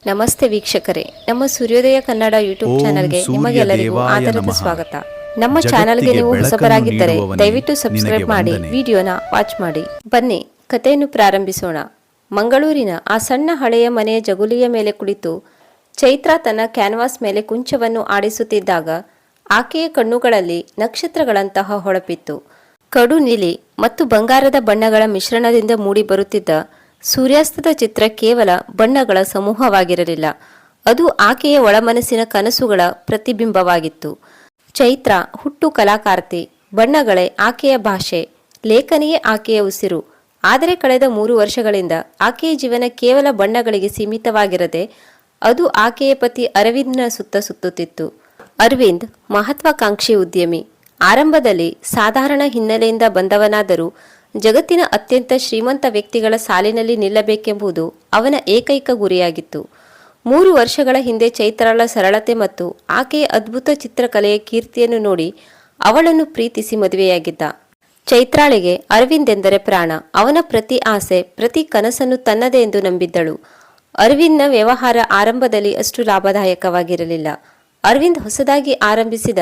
ನಮಸ್ತೆ ವೀಕ್ಷಕರೇ, ನಮ್ಮ ಸೂರ್ಯೋದಯ ಕನ್ನಡ ಯೂಟ್ಯೂಬ್ ಚಾನೆಲ್ಗೆ ನಿಮಗೆಲ್ಲರಿಗೂ ಆದರದ ಸ್ವಾಗತ. ನಮ್ಮ ಚಾನೆಲ್ಗೆ ನೀವು ಹೊಸಬರಾಗಿದ್ದರೆ ದಯವಿಟ್ಟು ಸಬ್ಸ್ಕ್ರೈಬ್ ಮಾಡಿ, ವಿಡಿಯೋನ ವಾಚ್ ಮಾಡಿ. ಬನ್ನಿ ಕಥೆಯನ್ನು ಪ್ರಾರಂಭಿಸೋಣ. ಮಂಗಳೂರಿನ ಆ ಸಣ್ಣ ಹಳೆಯ ಮನೆಯ ಜಗುಲಿಯ ಮೇಲೆ ಕುಳಿತು ಚೈತ್ರ ತನ್ನ ಕ್ಯಾನ್ವಾಸ್ ಮೇಲೆ ಕುಂಚವನ್ನು ಆಡಿಸುತ್ತಿದ್ದಾಗ ಆಕೆಯ ಕಣ್ಣುಗಳಲ್ಲಿ ನಕ್ಷತ್ರಗಳಂತಹ ಹೊಳಪಿತ್ತು. ಕಡು ನೀಲಿ ಮತ್ತು ಬಂಗಾರದ ಬಣ್ಣಗಳ ಮಿಶ್ರಣದಿಂದ ಮೂಡಿ ಬರುತ್ತಿದ್ದ ಸೂರ್ಯಾಸ್ತದ ಚಿತ್ರ ಕೇವಲ ಬಣ್ಣಗಳ ಸಮೂಹವಾಗಿರಲಿಲ್ಲ, ಅದು ಆಕೆಯ ಒಳಮನಸ್ಸಿನ ಕನಸುಗಳ ಪ್ರತಿಬಿಂಬವಾಗಿತ್ತು. ಚೈತ್ರ ಹುಟ್ಟು ಕಲಾಕಾರ್ತಿ, ಬಣ್ಣಗಳೇ ಆಕೆಯ ಭಾಷೆ, ಲೇಖನಿಯೇ ಆಕೆಯ ಉಸಿರು. ಆದರೆ ಕಳೆದ 3 ವರ್ಷಗಳಿಂದ ಆಕೆಯ ಜೀವನ ಕೇವಲ ಬಣ್ಣಗಳಿಗೆ ಸೀಮಿತವಾಗಿರದೆ ಅದು ಆಕೆಯ ಪತಿ ಅರವಿಂದ್ನ ಸುತ್ತ ಸುತ್ತುತ್ತಿತ್ತು. ಅರವಿಂದ್ ಮಹತ್ವಾಕಾಂಕ್ಷಿ ಉದ್ಯಮಿ. ಆರಂಭದಲ್ಲಿ ಸಾಧಾರಣ ಹಿನ್ನೆಲೆಯಿಂದ ಬಂದವನಾದರೂ ಜಗತ್ತಿನ ಅತ್ಯಂತ ಶ್ರೀಮಂತ ವ್ಯಕ್ತಿಗಳ ಸಾಲಿನಲ್ಲಿ ನಿಲ್ಲಬೇಕೆಂಬುದು ಅವನ ಏಕೈಕ ಗುರಿಯಾಗಿತ್ತು. 3 ವರ್ಷಗಳ ಹಿಂದೆ ಚೈತ್ರಾಳ ಸರಳತೆ ಮತ್ತು ಆಕೆಯ ಅದ್ಭುತ ಚಿತ್ರಕಲೆಯ ಕೀರ್ತಿಯನ್ನು ನೋಡಿ ಅವಳನ್ನು ಪ್ರೀತಿಸಿ ಮದುವೆಯಾಗಿದ್ದ. ಚೈತ್ರಾಳಿಗೆ ಅರವಿಂದ್ ಎಂದರೆ ಪ್ರಾಣ. ಅವನ ಪ್ರತಿ ಆಸೆ, ಪ್ರತಿ ಕನಸನ್ನು ತನ್ನದೇ ಎಂದು ನಂಬಿದ್ದಳು. ಅರವಿಂದ್ನ ವ್ಯವಹಾರ ಆರಂಭದಲ್ಲಿ ಅಷ್ಟು ಲಾಭದಾಯಕವಾಗಿರಲಿಲ್ಲ. ಅರವಿಂದ್ ಹೊಸದಾಗಿ ಆರಂಭಿಸಿದ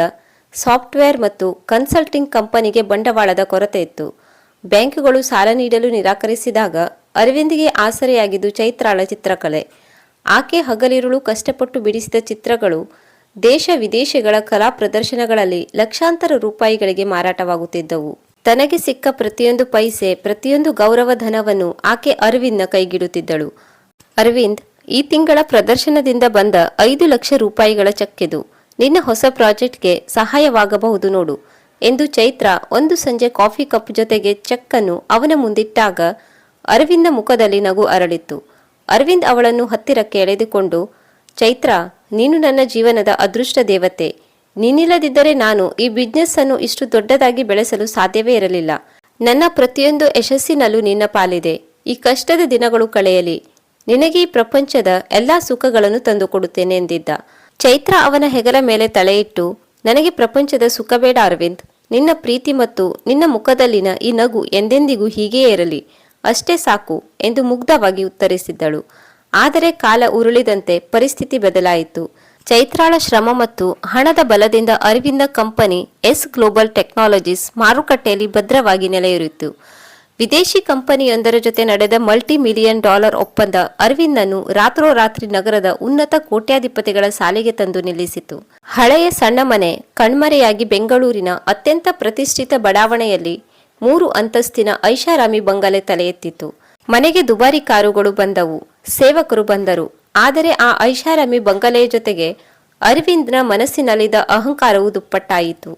ಸಾಫ್ಟ್ವೇರ್ ಮತ್ತು ಕನ್ಸಲ್ಟಿಂಗ್ ಕಂಪನಿಗೆ ಬಂಡವಾಳದ ಕೊರತೆ ಇತ್ತು. ಬ್ಯಾಂಕುಗಳು ಸಾಲ ನೀಡಲು ನಿರಾಕರಿಸಿದಾಗ ಅರವಿಂದ್ಗೆ ಆಸರೆಯಾಗಿದ್ದು ಚೈತ್ರಾಳ ಚಿತ್ರಕಲೆ. ಆಕೆ ಹಗಲಿರುಳು ಕಷ್ಟಪಟ್ಟು ಬಿಡಿಸಿದ ಚಿತ್ರಗಳು ದೇಶ ವಿದೇಶಗಳ ಕಲಾ ಪ್ರದರ್ಶನಗಳಲ್ಲಿ ಲಕ್ಷಾಂತರ ರೂಪಾಯಿಗಳಿಗೆ ಮಾರಾಟವಾಗುತ್ತಿದ್ದವು. ತನಗೆ ಸಿಕ್ಕ ಪ್ರತಿಯೊಂದು ಪೈಸೆ, ಪ್ರತಿಯೊಂದು ಗೌರವ ಧನವನ್ನು ಆಕೆ ಅರವಿಂದ್ನ ಕೈಗಿಡುತ್ತಿದ್ದಳು. ಅರವಿಂದ್, ಈ ತಿಂಗಳ ಪ್ರದರ್ಶನದಿಂದ ಬಂದ 5 ಲಕ್ಷ ರೂಪಾಯಿಗಳ ಚೆಕ್ ಇದು. ನಿನ್ನ ಹೊಸ ಪ್ರಾಜೆಕ್ಟ್ಗೆ ಸಹಾಯವಾಗಬಹುದು ನೋಡು ಎಂದು ಚೈತ್ರ ಒಂದು ಸಂಜೆ ಕಾಫಿ ಕಪ್ ಜೊತೆಗೆ ಚೆಕ್ ಅನ್ನು ಅವನ ಮುಂದಿಟ್ಟಾಗ ಅರವಿಂದ್ನ ಮುಖದಲ್ಲಿ ನಗು ಅರಳಿತ್ತು. ಅರವಿಂದ್ ಅವಳನ್ನು ಹತ್ತಿರಕ್ಕೆ ಎಳೆದುಕೊಂಡು, ಚೈತ್ರ, ನೀನು ನನ್ನ ಜೀವನದ ಅದೃಷ್ಟ ದೇವತೆ. ನೀನಿಲ್ಲದಿದ್ದರೆ ನಾನು ಈ ಬಿಸ್ನೆಸ್ ಅನ್ನು ಇಷ್ಟು ದೊಡ್ಡದಾಗಿ ಬೆಳೆಸಲು ಸಾಧ್ಯವೇ ಇರಲಿಲ್ಲ. ನನ್ನ ಪ್ರತಿಯೊಂದು ಯಶಸ್ಸಿನಲ್ಲೂ ನಿನ್ನ ಪಾಲಿದೆ. ಈ ಕಷ್ಟದ ದಿನಗಳು ಕಳೆಯಲಿ. ನಿನಗೆ ಈ ಪ್ರಪಂಚದ ಎಲ್ಲಾ ಸುಖಗಳನ್ನು ತಂದುಕೊಡುತ್ತೇನೆ ಎಂದಿದ್ದ. ಚೈತ್ರ ಅವನ ಹೆಗಲ ಮೇಲೆ ತಲೆಯಿಟ್ಟು, ನನಗೆ ಪ್ರಪಂಚದ ಸುಖ ಬೇಡ ಅರವಿಂದ್. ನಿನ್ನ ಪ್ರೀತಿ ಮತ್ತು ನಿನ್ನ ಮುಖದಲ್ಲಿನ ಈ ನಗು ಎಂದೆಂದಿಗೂ ಹೀಗೆಯೇ ಇರಲಿ, ಅಷ್ಟೇ ಸಾಕು ಎಂದು ಮುಗ್ಧವಾಗಿ ಉತ್ತರಿಸಿದ್ದಳು. ಆದರೆ ಕಾಲ ಉರುಳಿದಂತೆ ಪರಿಸ್ಥಿತಿ ಬದಲಾಯಿತು. ಚೈತ್ರಾಳ ಶ್ರಮ ಮತ್ತು ಹಣದ ಬಲದಿಂದ Aravinda company S Global Technologies ಮಾರುಕಟ್ಟೆಯಲ್ಲಿ ಭದ್ರವಾಗಿ ನೆಲೆಯೂರಿತು. ವಿದೇಶಿ ಕಂಪನಿಯೊಂದರ ಜೊತೆ ನಡೆದ $multi-million ಒಪ್ಪಂದ ಅರವಿಂದನ್ನು ರಾತ್ರೋರಾತ್ರಿ ನಗರದ ಉನ್ನತ ಕೋಟ್ಯಾಧಿಪತಿಗಳ ಸಾಲಿಗೆ ತಂದು ನಿಲ್ಲಿಸಿತು. ಹಳೆಯ ಸಣ್ಣ ಮನೆ ಕಣ್ಮರೆಯಾಗಿ ಬೆಂಗಳೂರಿನ ಅತ್ಯಂತ ಪ್ರತಿಷ್ಠಿತ ಬಡಾವಣೆಯಲ್ಲಿ 3 ಅಂತಸ್ತಿನ ಐಷಾರಾಮಿ ಬಂಗಲೆ ತಲೆ ಎತ್ತಿತು. ಮನೆಗೆ ದುಬಾರಿ ಕಾರುಗಳು ಬಂದವು, ಸೇವಕರು ಬಂದರು. ಆದರೆ ಆ ಐಷಾರಾಮಿ ಬಂಗಲೆಯ ಜೊತೆಗೆ ಅರವಿಂದ್ನ ಮನಸ್ಸಿನಲ್ಲಿದ್ದ ಅಹಂಕಾರವು ದುಪ್ಪಟ್ಟಾಯಿತು.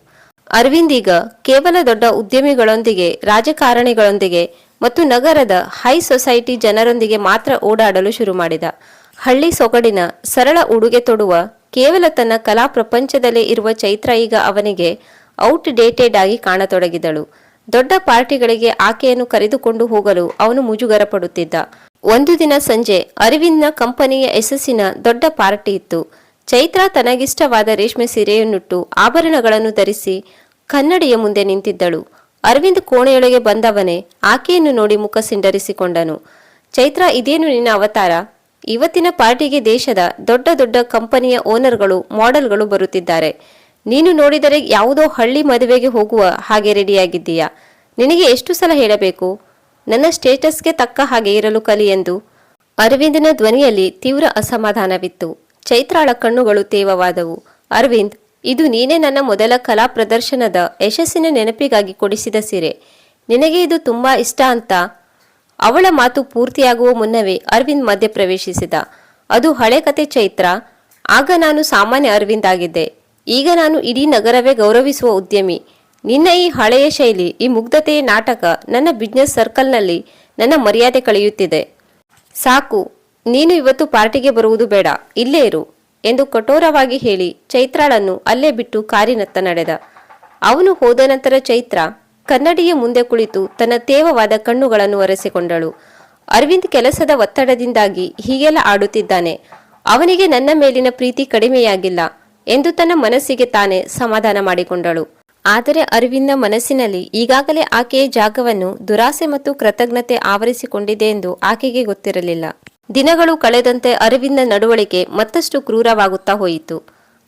ಅರವಿಂದ್ ಈಗ ಕೇವಲ ದೊಡ್ಡ ಉದ್ಯಮಿಗಳೊಂದಿಗೆ, ರಾಜಕಾರಣಿಗಳೊಂದಿಗೆ ಮತ್ತು ನಗರದ ಹೈ ಸೊಸೈಟಿ ಜನರೊಂದಿಗೆ ಮಾತ್ರ ಓಡಾಡಲು ಶುರು ಮಾಡಿದ. ಹಳ್ಳಿ ಸೊಗಡಿನ ಸರಳ ಉಡುಗೆ ತೊಡುವ ಕೇವಲ ತನ್ನ ಕಲಾ ಪ್ರಪಂಚದಲ್ಲೇ ಇರುವ ಚೈತ್ರ ಈಗ ಅವನಿಗೆ ಔಟ್ ಡೇಟೆಡ್ ಆಗಿ ಕಾಣತೊಡಗಿದಳು. ದೊಡ್ಡ ಪಾರ್ಟಿಗಳಿಗೆ ಆಕೆಯನ್ನು ಕರೆದುಕೊಂಡು ಹೋಗಲು ಅವನು ಮುಜುಗರ ಪಡುತ್ತಿದ್ದ. ಒಂದು ದಿನ ಸಂಜೆ ಅರವಿಂದ್ನ ಕಂಪನಿಯ ಯಶಸ್ಸಿನ ದೊಡ್ಡ ಪಾರ್ಟಿ ಇತ್ತು. ಚೈತ್ರ ತನಗಿಷ್ಟವಾದ ರೇಷ್ಮೆ ಸೀರೆಯನ್ನುಟ್ಟು ಆಭರಣಗಳನ್ನು ಧರಿಸಿ ಕನ್ನಡಿಯ ಮುಂದೆ ನಿಂತಿದ್ದಳು. ಅರವಿಂದ್ ಕೋಣೆಯೊಳಗೆ ಬಂದವನೇ ಆಕೆಯನ್ನು ನೋಡಿ ಮುಖ ಸಿಂಡರಿಸಿಕೊಂಡನು. ಚೈತ್ರ, ಇದೇನು ನಿನ್ನ ಅವತಾರ? ಇವತ್ತಿನ ಪಾರ್ಟಿಗೆ ದೇಶದ ದೊಡ್ಡ ದೊಡ್ಡ ಕಂಪನಿಯ ಓನರ್ಗಳು, ಮಾಡೆಲ್ಗಳು ಬರುತ್ತಿದ್ದಾರೆ. ನೀನು ನೋಡಿದರೆ ಯಾವುದೋ ಹಳ್ಳಿ ಮದುವೆಗೆ ಹೋಗುವ ಹಾಗೆ ರೆಡಿಯಾಗಿದ್ದೀಯಾ? ನಿನಗೆ ಎಷ್ಟು ಸಲ ಹೇಳಬೇಕು ನನ್ನ ಸ್ಟೇಟಸ್ಗೆ ತಕ್ಕ ಹಾಗೆ ಇರಲು ಕಲಿ ಎಂದು? ಅರವಿಂದನ ಧ್ವನಿಯಲ್ಲಿ ತೀವ್ರ ಅಸಮಾಧಾನವಿತ್ತು. ಚೈತ್ರಾಳ ಕಣ್ಣುಗಳು ತೇವವಾದವು. ಅರವಿಂದ್, ಇದು ನೀನೇ ನನ್ನ ಮೊದಲ ಕಲಾ ಪ್ರದರ್ಶನದ ಯಶಸ್ಸಿನ ನೆನಪಿಗಾಗಿ ಕೊಡಿಸಿದ ಸೀರೆ. ನಿನಗೆ ಇದು ತುಂಬಾ ಇಷ್ಟ ಅಂತ? ಅವಳ ಮಾತು ಪೂರ್ತಿಯಾಗುವ ಮುನ್ನವೇ ಅರವಿಂದ್ ಮಧ್ಯ ಪ್ರವೇಶಿಸಿದ. ಅದು ಹಳೆ ಕತೆ ಚೈತ್ರ. ಆಗ ನಾನು ಸಾಮಾನ್ಯ ಅರವಿಂದ್ ಆಗಿದ್ದೆ. ಈಗ ನಾನು ಇಡೀ ನಗರವೇ ಗೌರವಿಸುವ ಉದ್ಯಮಿ. ನಿನ್ನ ಈ ಹಳೆಯ ಶೈಲಿ, ಈ ಮುಗ್ಧತೆಯ ನಾಟಕ ನನ್ನ ಬಿಸ್ನೆಸ್ ಸರ್ಕಲ್ನಲ್ಲಿ ನನ್ನ ಮರ್ಯಾದೆ ಕಳೆಯುತ್ತಿದೆ. ಸಾಕು, ನೀನು ಇವತ್ತು ಪಾರ್ಟಿಗೆ ಬರುವುದು ಬೇಡ, ಇಲ್ಲೇ ಇರು ಎಂದು ಕಠೋರವಾಗಿ ಹೇಳಿ ಚೈತ್ರಾಳನ್ನು ಅಲ್ಲೇ ಬಿಟ್ಟು ಕಾರಿನತ್ತ ನಡೆದ. ಅವನು ಹೋದ ನಂತರ ಚೈತ್ರ ಕನ್ನಡಿಯ ಮುಂದೆ ಕುಳಿತು ತನ್ನ ತೇವವಾದ ಕಣ್ಣುಗಳನ್ನು ಒರೆಸಿಕೊಂಡಳು. ಅರವಿಂದ್ ಕೆಲಸದ ಒತ್ತಡದಿಂದಾಗಿ ಹೀಗೆಲ್ಲ ಆಡುತ್ತಿದ್ದಾನೆ, ಅವನಿಗೆ ನನ್ನ ಮೇಲಿನ ಪ್ರೀತಿ ಕಡಿಮೆಯಾಗಿಲ್ಲ ಎಂದು ತನ್ನ ಮನಸ್ಸಿಗೆ ತಾನೇ ಸಮಾಧಾನ ಮಾಡಿಕೊಂಡಳು. ಆದರೆ ಅರವಿಂದ್ನ ಮನಸ್ಸಿನಲ್ಲಿ ಈಗಾಗಲೇ ಆಕೆಯ ಜಾಗವನ್ನು ದುರಾಸೆ ಮತ್ತು ಕೃತಜ್ಞತೆ ಆವರಿಸಿಕೊಂಡಿದೆ ಎಂದು ಆಕೆಗೆ ಗೊತ್ತಿರಲಿಲ್ಲ. ದಿನಗಳು ಕಳೆದಂತೆ ಅರವಿಂದ ನಡವಳಿಕೆ ಮತ್ತಷ್ಟು ಕ್ರೂರವಾಗುತ್ತಾ ಹೋಯಿತು.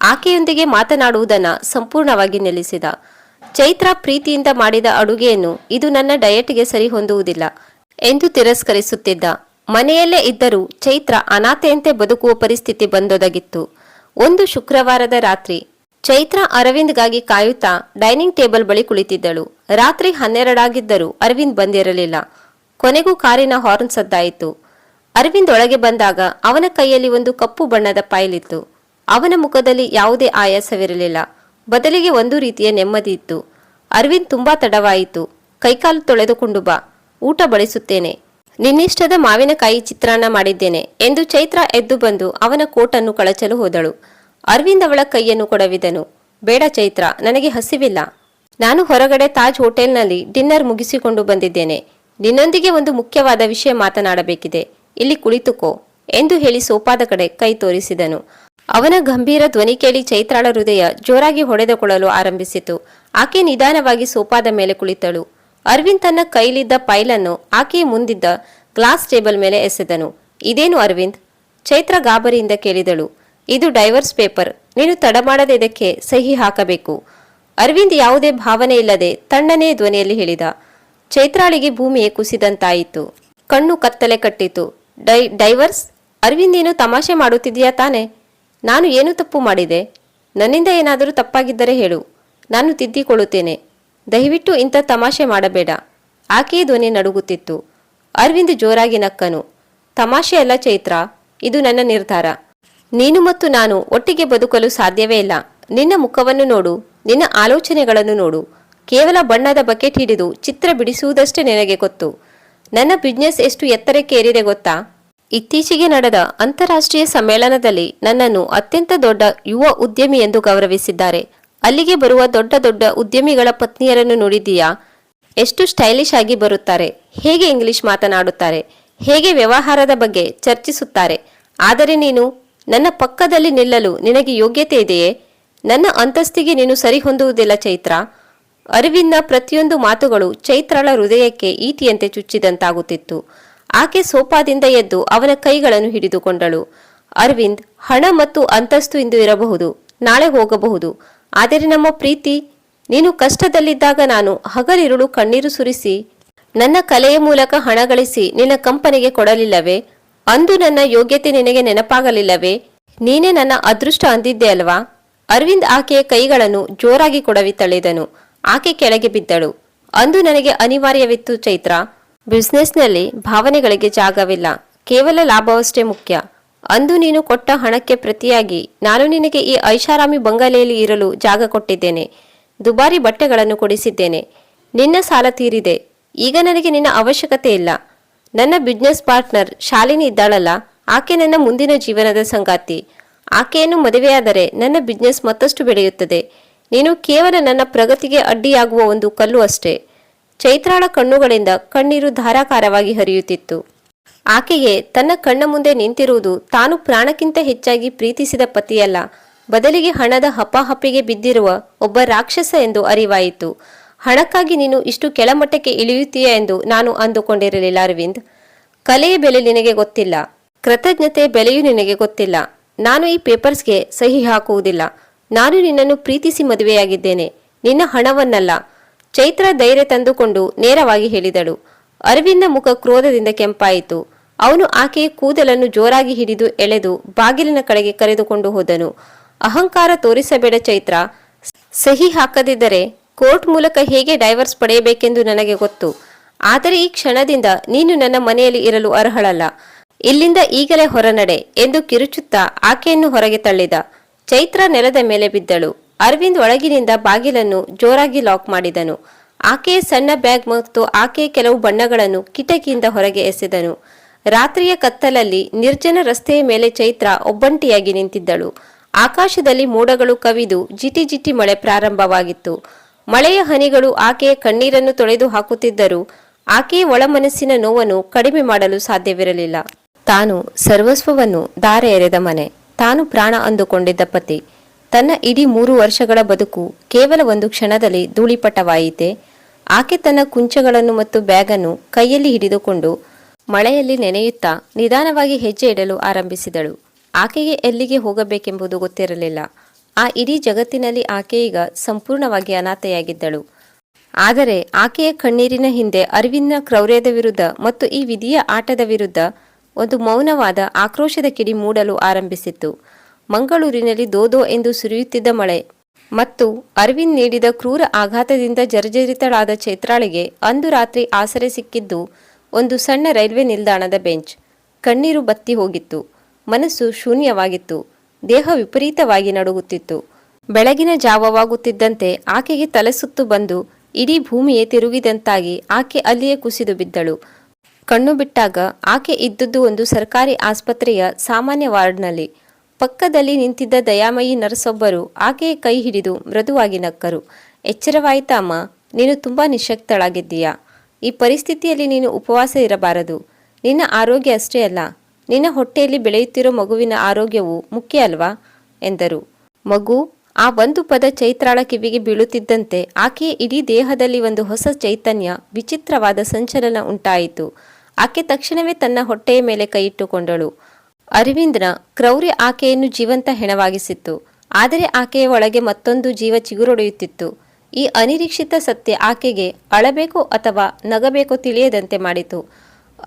ಆಕೆಯೊಂದಿಗೆ ಮಾತನಾಡುವುದನ್ನು ಸಂಪೂರ್ಣವಾಗಿ ನಿಲ್ಲಿಸಿದ. ಚೈತ್ರ ಪ್ರೀತಿಯಿಂದ ಮಾಡಿದ ಅಡುಗೆಯನ್ನು ಇದು ನನ್ನ ಡಯಟ್ಗೆ ಸರಿ ಹೊಂದುವುದಿಲ್ಲ ಎಂದು ತಿರಸ್ಕರಿಸುತ್ತಿದ್ದ. ಮನೆಯಲ್ಲೇ ಇದ್ದರೂ ಚೈತ್ರ ಅನಾಥೆಯಂತೆ ಬದುಕುವ ಪರಿಸ್ಥಿತಿ ಬಂದೊದಗಿತ್ತು. ಒಂದು ಶುಕ್ರವಾರದ ರಾತ್ರಿ ಚೈತ್ರ ಅರವಿಂದ್ಗಾಗಿ ಕಾಯುತ್ತಾ ಡೈನಿಂಗ್ ಟೇಬಲ್ ಬಳಿ ಕುಳಿತಿದ್ದಳು. ರಾತ್ರಿ 12 ಆಗಿದ್ದರೂ ಅರವಿಂದ್ ಬಂದಿರಲಿಲ್ಲ. ಕೊನೆಗೂ ಕಾರಿನ ಹಾರ್ನ್ ಸದ್ದಾಯಿತು. ಅರವಿಂದ್ ಒಳಗೆ ಬಂದಾಗ ಅವನ ಕೈಯಲ್ಲಿ ಒಂದು ಕಪ್ಪು ಬಣ್ಣದ ಫೈಲ್ ಇತ್ತು. ಅವನ ಮುಖದಲ್ಲಿ ಯಾವುದೇ ಆಯಾಸವಿರಲಿಲ್ಲ, ಬದಲಿಗೆ ಒಂದು ರೀತಿಯ ನೆಮ್ಮದಿ ಇತ್ತು. ಅರವಿಂದ್ ತುಂಬಾ ತಡವಾಯಿತು. ಕೈಕಾಲು ತೊಳೆದುಕೊಂಡು ಬಾ, ಊಟ ಬಡಿಸುತ್ತೇನೆ. ನಿನ್ನಿಷ್ಟದ ಮಾವಿನಕಾಯಿ ಚಿತ್ರಾನ್ನ ಮಾಡಿದ್ದೇನೆ ಎಂದು ಚೈತ್ರ ಎದ್ದು ಬಂದು ಅವನ ಕೋಟನ್ನು ಕಳಚಲು ಹೋದಳು. ಅರವಿಂದ್ ಅವಳ ಕೈಯನ್ನು ಕೊಡವಿದನು. ಬೇಡ ಚೈತ್ರ, ನನಗೆ ಹಸಿವಿಲ್ಲ. ನಾನು ಹೊರಗಡೆ ತಾಜ್ ಹೋಟೆಲ್ನಲ್ಲಿ ಡಿನ್ನರ್ ಮುಗಿಸಿಕೊಂಡು ಬಂದಿದ್ದೇನೆ. ನಿನ್ನೊಂದಿಗೆ ಒಂದು ಮುಖ್ಯವಾದ ವಿಷಯ ಮಾತನಾಡಬೇಕಿದೆ. ಇಲ್ಲಿ ಕುಳಿತುಕೋ ಎಂದು ಹೇಳಿ ಸೋಫಾದ ಕಡೆ ಕೈ ತೋರಿಸಿದನು. ಅವನ ಗಂಭೀರ ಧ್ವನಿ ಕೇಳಿ ಚೈತ್ರಾಳ ಹೃದಯ ಜೋರಾಗಿ ಹೊಡೆದುಕೊಳ್ಳಲು ಆರಂಭಿಸಿತು. ಆಕೆ ನಿಧಾನವಾಗಿ ಸೋಫಾದ ಮೇಲೆ ಕುಳಿತಳು. ಅರವಿಂದ್ ತನ್ನ ಕೈಲಿದ್ದ ಫೈಲನ್ನು ಆಕೆಯ ಮುಂದಿದ್ದ ಗ್ಲಾಸ್ ಟೇಬಲ್ ಮೇಲೆ ಎಸೆದನು. ಇದೇನು ಅರವಿಂದ್? ಚೈತ್ರ ಗಾಬರಿಯಿಂದ ಕೇಳಿದಳು. ಇದು ಡೈವರ್ಸ್ ಪೇಪರ್. ನೀನು ತಡಮಾಡದೆ ಇದಕ್ಕೆ ಸಹಿ ಹಾಕಬೇಕು. ಅರವಿಂದ್ ಯಾವುದೇ ಭಾವನೆ ಇಲ್ಲದೆ ತಣ್ಣನೇ ಧ್ವನಿಯಲ್ಲಿ ಹೇಳಿದ. ಚೈತ್ರಾಳಿಗೆ ಭೂಮಿಯೇ ಕುಸಿದಂತಾಯಿತು. ಕಣ್ಣು ಕತ್ತಲೆ ಕಟ್ಟಿತು. ಡೈವರ್ಸ್? ಅರವಿಂದ್ ನೀನು ತಮಾಷೆ ಮಾಡುತ್ತಿದ್ದೀಯಾ ತಾನೆ? ನಾನು ಏನು ತಪ್ಪು ಮಾಡಿದೆ? ನನ್ನಿಂದ ಏನಾದರೂ ತಪ್ಪಾಗಿದ್ದರೆ ಹೇಳು, ನಾನು ತಿದ್ದಿಕೊಳ್ಳುತ್ತೇನೆ. ದಯವಿಟ್ಟು ಇಂಥ ತಮಾಷೆ ಮಾಡಬೇಡ. ಆಕೆಯ ಧ್ವನಿ ನಡುಗುತ್ತಿತ್ತು. ಅರವಿಂದ್ ಜೋರಾಗಿ ನಕ್ಕನು. ತಮಾಷೆ ಅಲ್ಲ ಚೈತ್ರ, ಇದು ನನ್ನ ನಿರ್ಧಾರ. ನೀನು ಮತ್ತು ನಾನು ಒಟ್ಟಿಗೆ ಬದುಕಲು ಸಾಧ್ಯವೇ ಇಲ್ಲ. ನಿನ್ನ ಮುಖವನ್ನು ನೋಡು, ನಿನ್ನ ಆಲೋಚನೆಗಳನ್ನು ನೋಡು. ಕೇವಲ ಬಣ್ಣದ ಬಕೆಟ್ ಹಿಡಿದು ಚಿತ್ರ ಬಿಡಿಸುವುದಷ್ಟೇ ನಿನಗೆ ಗೊತ್ತು. ನನ್ನ ಬಿಸ್ನೆಸ್ ಎಷ್ಟು ಎತ್ತರಕ್ಕೆ ಏರಿದೆ ಗೊತ್ತಾ? ಇತ್ತೀಚೆಗೆ ನಡೆದ ಅಂತಾರಾಷ್ಟ್ರೀಯ ಸಮ್ಮೇಳನದಲ್ಲಿ ನನ್ನನ್ನು ಅತ್ಯಂತ ದೊಡ್ಡ ಯುವ ಉದ್ಯಮಿ ಎಂದು ಗೌರವಿಸಿದ್ದಾರೆ. ಅಲ್ಲಿಗೆ ಬರುವ ದೊಡ್ಡ ದೊಡ್ಡ ಉದ್ಯಮಿಗಳ ಪತ್ನಿಯರನ್ನು ನೋಡಿದ್ದೀಯಾ? ಎಷ್ಟು ಸ್ಟೈಲಿಶ್ ಆಗಿ ಬರುತ್ತಾರೆ, ಹೇಗೆ ಇಂಗ್ಲಿಷ್ ಮಾತನಾಡುತ್ತಾರೆ, ಹೇಗೆ ವ್ಯವಹಾರದ ಬಗ್ಗೆ ಚರ್ಚಿಸುತ್ತಾರೆ. ಆದರೆ ನೀನು ನನ್ನ ಪಕ್ಕದಲ್ಲಿ ನಿಲ್ಲಲು ನಿನಗೆ ಯೋಗ್ಯತೆ ಇದೆಯೇ? ನನ್ನ ಅಂತಸ್ತಿಗೆ ನೀನು ಸರಿ ಹೊಂದುವುದಿಲ್ಲ ಚೈತ್ರ. ಅರವಿಂದ್ನ ಪ್ರತಿಯೊಂದು ಮಾತುಗಳು ಚೈತ್ರಳ ಹೃದಯಕ್ಕೆ ಈಟಿಯಂತೆ ಚುಚ್ಚಿದಂತಾಗುತ್ತಿತ್ತು. ಆಕೆ ಸೋಫಾದಿಂದ ಎದ್ದು ಅವನ ಕೈಗಳನ್ನು ಹಿಡಿದುಕೊಂಡಳು. ಅರವಿಂದ್, ಹಣ ಮತ್ತು ಅಂತಸ್ತು ಇಂದು ಇರಬಹುದು, ನಾಳೆ ಹೋಗಬಹುದು. ಆದರೆ ನಮ್ಮ ಪ್ರೀತಿ? ನೀನು ಕಷ್ಟದಲ್ಲಿದ್ದಾಗ ನಾನು ಹಗಲಿರುಳು ಕಣ್ಣೀರು ಸುರಿಸಿ ನನ್ನ ಕಲೆಯ ಮೂಲಕ ಹಣ ಗಳಿಸಿ ನಿನ್ನ ಕಂಪನಿಗೆ ಕೊಡಲಿಲ್ಲವೇ? ಅಂದು ನನ್ನ ಯೋಗ್ಯತೆ ನಿನಗೆ ನೆನಪಾಗಲಿಲ್ಲವೇ? ನೀನೇ ನನ್ನ ಅದೃಷ್ಟ ಅಂದಿದ್ದೆ ಅಲ್ವಾ? ಅರವಿಂದ್ ಆಕೆಯ ಕೈಗಳನ್ನು ಜೋರಾಗಿ ಕೊಡವಿ ತಳ್ಳಿದನು. ಆಕೆ ಕೆಳಗೆ ಬಿದ್ದಳು. ಅಂದು ನನಗೆ ಅನಿವಾರ್ಯವಿತ್ತು ಚೈತ್ರ. ಬಿಸ್ನೆಸ್ನಲ್ಲಿ ಭಾವನೆಗಳಿಗೆ ಜಾಗವಿಲ್ಲ, ಕೇವಲ ಲಾಭವಷ್ಟೇ ಮುಖ್ಯ. ಅಂದು ನೀನು ಕೊಟ್ಟ ಹಣಕ್ಕೆ ಪ್ರತಿಯಾಗಿ ನಾನು ನಿನಗೆ ಈ ಐಷಾರಾಮಿ ಬಂಗಲೆಯಲ್ಲಿ ಇರಲು ಜಾಗ ಕೊಟ್ಟಿದ್ದೇನೆ. ದುಬಾರಿ ಬಟ್ಟೆಗಳನ್ನು ಕೊಡಿಸಿದ್ದೇನೆ. ನಿನ್ನ ಸಾಲ ತೀರಿದೆ. ಈಗ ನನಗೆ ನಿನ್ನ ಅವಶ್ಯಕತೆ ಇಲ್ಲ. ನನ್ನ ಬಿಸ್ನೆಸ್ ಪಾರ್ಟ್ನರ್ ಶಾಲಿನಿ ಇದ್ದಾಳಲ್ಲ, ಆಕೆ ನನ್ನ ಮುಂದಿನ ಜೀವನದ ಸಂಗಾತಿ. ಆಕೆಯನ್ನು ಮದುವೆಯಾದರೆ ನನ್ನ ಬಿಸ್ನೆಸ್ ಮತ್ತಷ್ಟು ಬೆಳೆಯುತ್ತದೆ. ನೀನು ಕೇವಲ ನನ್ನ ಪ್ರಗತಿಗೆ ಅಡ್ಡಿಯಾಗುವ ಒಂದು ಕಲ್ಲು ಅಷ್ಟೇ. ಚೈತ್ರಾಳ ಕಣ್ಣುಗಳಿಂದ ಕಣ್ಣೀರು ಧಾರಾಕಾರವಾಗಿ ಹರಿಯುತ್ತಿತ್ತು. ಆಕೆಗೆ ತನ್ನ ಕಣ್ಣ ಮುಂದೆ ನಿಂತಿರುವುದು ತಾನು ಪ್ರಾಣಕ್ಕಿಂತ ಹೆಚ್ಚಾಗಿ ಪ್ರೀತಿಸಿದ ಪತಿಯಲ್ಲ, ಬದಲಿಗೆ ಹಣದ ಹಪಾಹಪಿಗೆ ಬಿದ್ದಿರುವ ಒಬ್ಬ ರಾಕ್ಷಸ ಎಂದು ಅರಿವಾಯಿತು. ಹಣಕ್ಕಾಗಿ ನೀನು ಇಷ್ಟು ಕೆಳಮಟ್ಟಕ್ಕೆ ಇಳಿಯುತ್ತೀಯ ಎಂದು ನಾನು ಅಂದುಕೊಂಡಿರಲಿಲ್ಲ ಅರವಿಂದ್. ಕಲೆಯ ಬೆಲೆ ನಿನಗೆ ಗೊತ್ತಿಲ್ಲ, ಕೃತಜ್ಞತೆ ಬೆಲೆಯೂ ನಿನಗೆ ಗೊತ್ತಿಲ್ಲ. ನಾನು ಈ ಪೇಪರ್ಸ್ಗೆ ಸಹಿ ಹಾಕುವುದಿಲ್ಲ. ನಾನು ನಿನ್ನನ್ನು ಪ್ರೀತಿಸಿ ಮದುವೆಯಾಗಿದ್ದೇನೆ, ನಿನ್ನ ಹಣವನ್ನಲ್ಲ. ಚೈತ್ರ ಧೈರ್ಯ ತಂದುಕೊಂಡು ನೇರವಾಗಿ ಹೇಳಿದಳು. ಅರವಿಂದ ಮುಖ ಕ್ರೋಧದಿಂದ ಕೆಂಪಾಯಿತು. ಅವನು ಆಕೆಯ ಕೂದಲನ್ನು ಜೋರಾಗಿ ಹಿಡಿದು ಎಳೆದು ಬಾಗಿಲಿನ ಕಡೆಗೆ ಕರೆದುಕೊಂಡು ಹೋದನು. ಅಹಂಕಾರ ತೋರಿಸಬೇಡ ಚೈತ್ರ. ಸಹಿ ಹಾಕದಿದ್ದರೆ ಕೋರ್ಟ್ ಮೂಲಕ ಹೇಗೆ ಡೈವರ್ಸ್ ಪಡೆಯಬೇಕೆಂದು ನನಗೆ ಗೊತ್ತು. ಆದರೆ ಈ ಕ್ಷಣದಿಂದ ನೀನು ನನ್ನ ಮನೆಯಲ್ಲಿ ಇರಲು ಅರ್ಹಳಲ್ಲ. ಇಲ್ಲಿಂದ ಈಗಲೇ ಹೊರನಡೆ ಎಂದು ಕಿರುಚುತ್ತಾ ಆಕೆಯನ್ನು ಹೊರಗೆ ತಳ್ಳಿದ. ಚೈತ್ರ ನೆಲದ ಮೇಲೆ ಬಿದ್ದಳು. ಅರವಿಂದ್ ಒಳಗಿನಿಂದ ಬಾಗಿಲನ್ನು ಜೋರಾಗಿ ಲಾಕ್ ಮಾಡಿದನು. ಆಕೆಯ ಸಣ್ಣ ಬ್ಯಾಗ್ ಮತ್ತು ಆಕೆಯ ಕೆಲವು ಬಣ್ಣಗಳನ್ನು ಕಿಟಕಿಯಿಂದ ಹೊರಗೆ ಎಸೆದನು. ರಾತ್ರಿಯ ಕತ್ತಲಲ್ಲಿ ನಿರ್ಜನ ರಸ್ತೆಯ ಮೇಲೆ ಚೈತ್ರ ಒಬ್ಬಂಟಿಯಾಗಿ ನಿಂತಿದ್ದಳು. ಆಕಾಶದಲ್ಲಿ ಮೋಡಗಳು ಕವಿದು ಜಿಟಿ ಜಿಟಿ ಮಳೆ ಪ್ರಾರಂಭವಾಗಿತ್ತು. ಮಳೆಯ ಹನಿಗಳು ಆಕೆಯ ಕಣ್ಣೀರನ್ನು ತೊಳೆದು ಹಾಕುತ್ತಿದ್ದರೂ ಆಕೆಯ ಒಳಮನಸ್ಸಿನ ನೋವನ್ನು ಕಡಿಮೆ ಮಾಡಲು ಸಾಧ್ಯವಿರಲಿಲ್ಲ. ತಾನು ಸರ್ವಸ್ವವನ್ನು ದಾರೆ ಎರೆದ ಮನೆ, ತಾನು ಪ್ರಾಣ ಅಂದುಕೊಂಡಿದ್ದ ಪತಿ, ತನ್ನ ಇಡೀ 3 ವರ್ಷಗಳ ಬದುಕು ಕೇವಲ ಒಂದು ಕ್ಷಣದಲ್ಲಿ ಧೂಳಿಪಟವಾಯಿತೆ. ಆಕೆ ತನ್ನ ಕುಂಚಗಳನ್ನು ಮತ್ತು ಬ್ಯಾಗನ್ನು ಕೈಯಲ್ಲಿ ಹಿಡಿದುಕೊಂಡು ಮಳೆಯಲ್ಲಿ ನೆನೆಯುತ್ತಾ ನಿಧಾನವಾಗಿ ಹೆಜ್ಜೆ ಇಡಲು ಆರಂಭಿಸಿದಳು. ಆಕೆಗೆ ಎಲ್ಲಿಗೆ ಹೋಗಬೇಕೆಂಬುದು ಗೊತ್ತಿರಲಿಲ್ಲ. ಆ ಇಡೀ ಜಗತ್ತಿನಲ್ಲಿ ಆಕೆ ಈಗ ಸಂಪೂರ್ಣವಾಗಿ ಅನಾಥೆಯಾಗಿದ್ದಳು. ಆದರೆ ಆಕೆಯ ಕಣ್ಣೀರಿನ ಹಿಂದೆ ಅರವಿಂದ್ನ ಕ್ರೌರ್ಯದ ವಿರುದ್ಧ ಮತ್ತು ಈ ವಿಧಿಯ ಆಟದ ವಿರುದ್ಧ ಒಂದು ಮೌನವಾದ ಆಕ್ರೋಶದ ಕಿಡಿ ಮೂಡಲು ಆರಂಭಿಸಿತ್ತು. ಮಂಗಳೂರಿನಲ್ಲಿ ದೋದೋ ಎಂದು ಸುರಿಯುತ್ತಿದ್ದ ಮಳೆ ಮತ್ತು ಅರವಿಂದ್ ನೀಡಿದ ಕ್ರೂರ ಆಘಾತದಿಂದ ಜರ್ಜರಿತಳಾದ ಚೈತ್ರಾಳಿಗೆ ಅಂದು ರಾತ್ರಿ ಆಸರೆ ಸಿಕ್ಕಿದ್ದು ಒಂದು ಸಣ್ಣ ರೈಲ್ವೆ ನಿಲ್ದಾಣದ ಬೆಂಚ್. ಕಣ್ಣೀರು ಬತ್ತಿ ಹೋಗಿತ್ತು. ಮನಸ್ಸು ಶೂನ್ಯವಾಗಿತ್ತು. ದೇಹ ವಿಪರೀತವಾಗಿ ನಡುಗುತ್ತಿತ್ತು. ಬೆಳಗಿನ ಜಾವವಾಗುತ್ತಿದ್ದಂತೆ ಆಕೆಗೆ ತಲೆಸುತ್ತು ಬಂದು ಇಡೀ ಭೂಮಿಯೇ ತಿರುಗಿದಂತಾಗಿ ಆಕೆ ಅಲ್ಲಿಯೇ ಕುಸಿದು ಬಿದ್ದಳು. ಕಣ್ಣು ಬಿಟ್ಟಾಗ ಆಕೆ ಇದ್ದದ್ದು ಒಂದು ಸರ್ಕಾರಿ ಆಸ್ಪತ್ರೆಯ ಸಾಮಾನ್ಯ ವಾರ್ಡ್ನಲ್ಲಿ. ಪಕ್ಕದಲ್ಲಿ ನಿಂತಿದ್ದ ದಯಾಮಯಿ ನರ್ಸೊಬ್ಬರು ಆಕೆಯ ಕೈ ಹಿಡಿದು ಮೃದುವಾಗಿ ನಕ್ಕರು. ಎಚ್ಚರವಾಯಿತಾ ಅಮ್ಮ, ನೀನು ತುಂಬಾ ನಿಶ್ಶಕ್ತಳಾಗಿದ್ದೀಯಾ. ಈ ಪರಿಸ್ಥಿತಿಯಲ್ಲಿ ನೀನು ಉಪವಾಸ ಇರಬಾರದು. ನಿನ್ನ ಆರೋಗ್ಯ ಅಷ್ಟೇ ಅಲ್ಲ, ನಿನ್ನ ಹೊಟ್ಟೆಯಲ್ಲಿ ಬೆಳೆಯುತ್ತಿರೋ ಮಗುವಿನ ಆರೋಗ್ಯವು ಮುಖ್ಯ ಅಲ್ವಾ ಎಂದರು. ಮಗು, ಆ ಒಂದು ಪದ ಚೈತ್ರಾಳ ಕಿವಿಗೆ ಬೀಳುತ್ತಿದ್ದಂತೆ ಆಕೆಯ ಇಡೀ ದೇಹದಲ್ಲಿ ಒಂದು ಹೊಸ ಚೈತನ್ಯ, ವಿಚಿತ್ರವಾದ ಸಂಚಲನ ಉಂಟಾಯಿತು. ಆಕೆ ತಕ್ಷಣವೇ ತನ್ನ ಹೊಟ್ಟೆಯ ಮೇಲೆ ಕೈಯಿಟ್ಟುಕೊಂಡಳು. ಅರವಿಂದ್ನ ಕ್ರೌರ್ಯ ಆಕೆಯನ್ನು ಜೀವಂತ ಹೆಣವಾಗಿಸಿತ್ತು. ಆದರೆ ಆಕೆಯ ಒಳಗೆ ಮತ್ತೊಂದು ಜೀವ ಚಿಗುರೊಡೆಯುತ್ತಿತ್ತು. ಈ ಅನಿರೀಕ್ಷಿತ ಸತ್ಯ ಆಕೆಗೆ ಅಳಬೇಕೋ ಅಥವಾ ನಗಬೇಕೋ ತಿಳಿಯದಂತೆ ಮಾಡಿತು.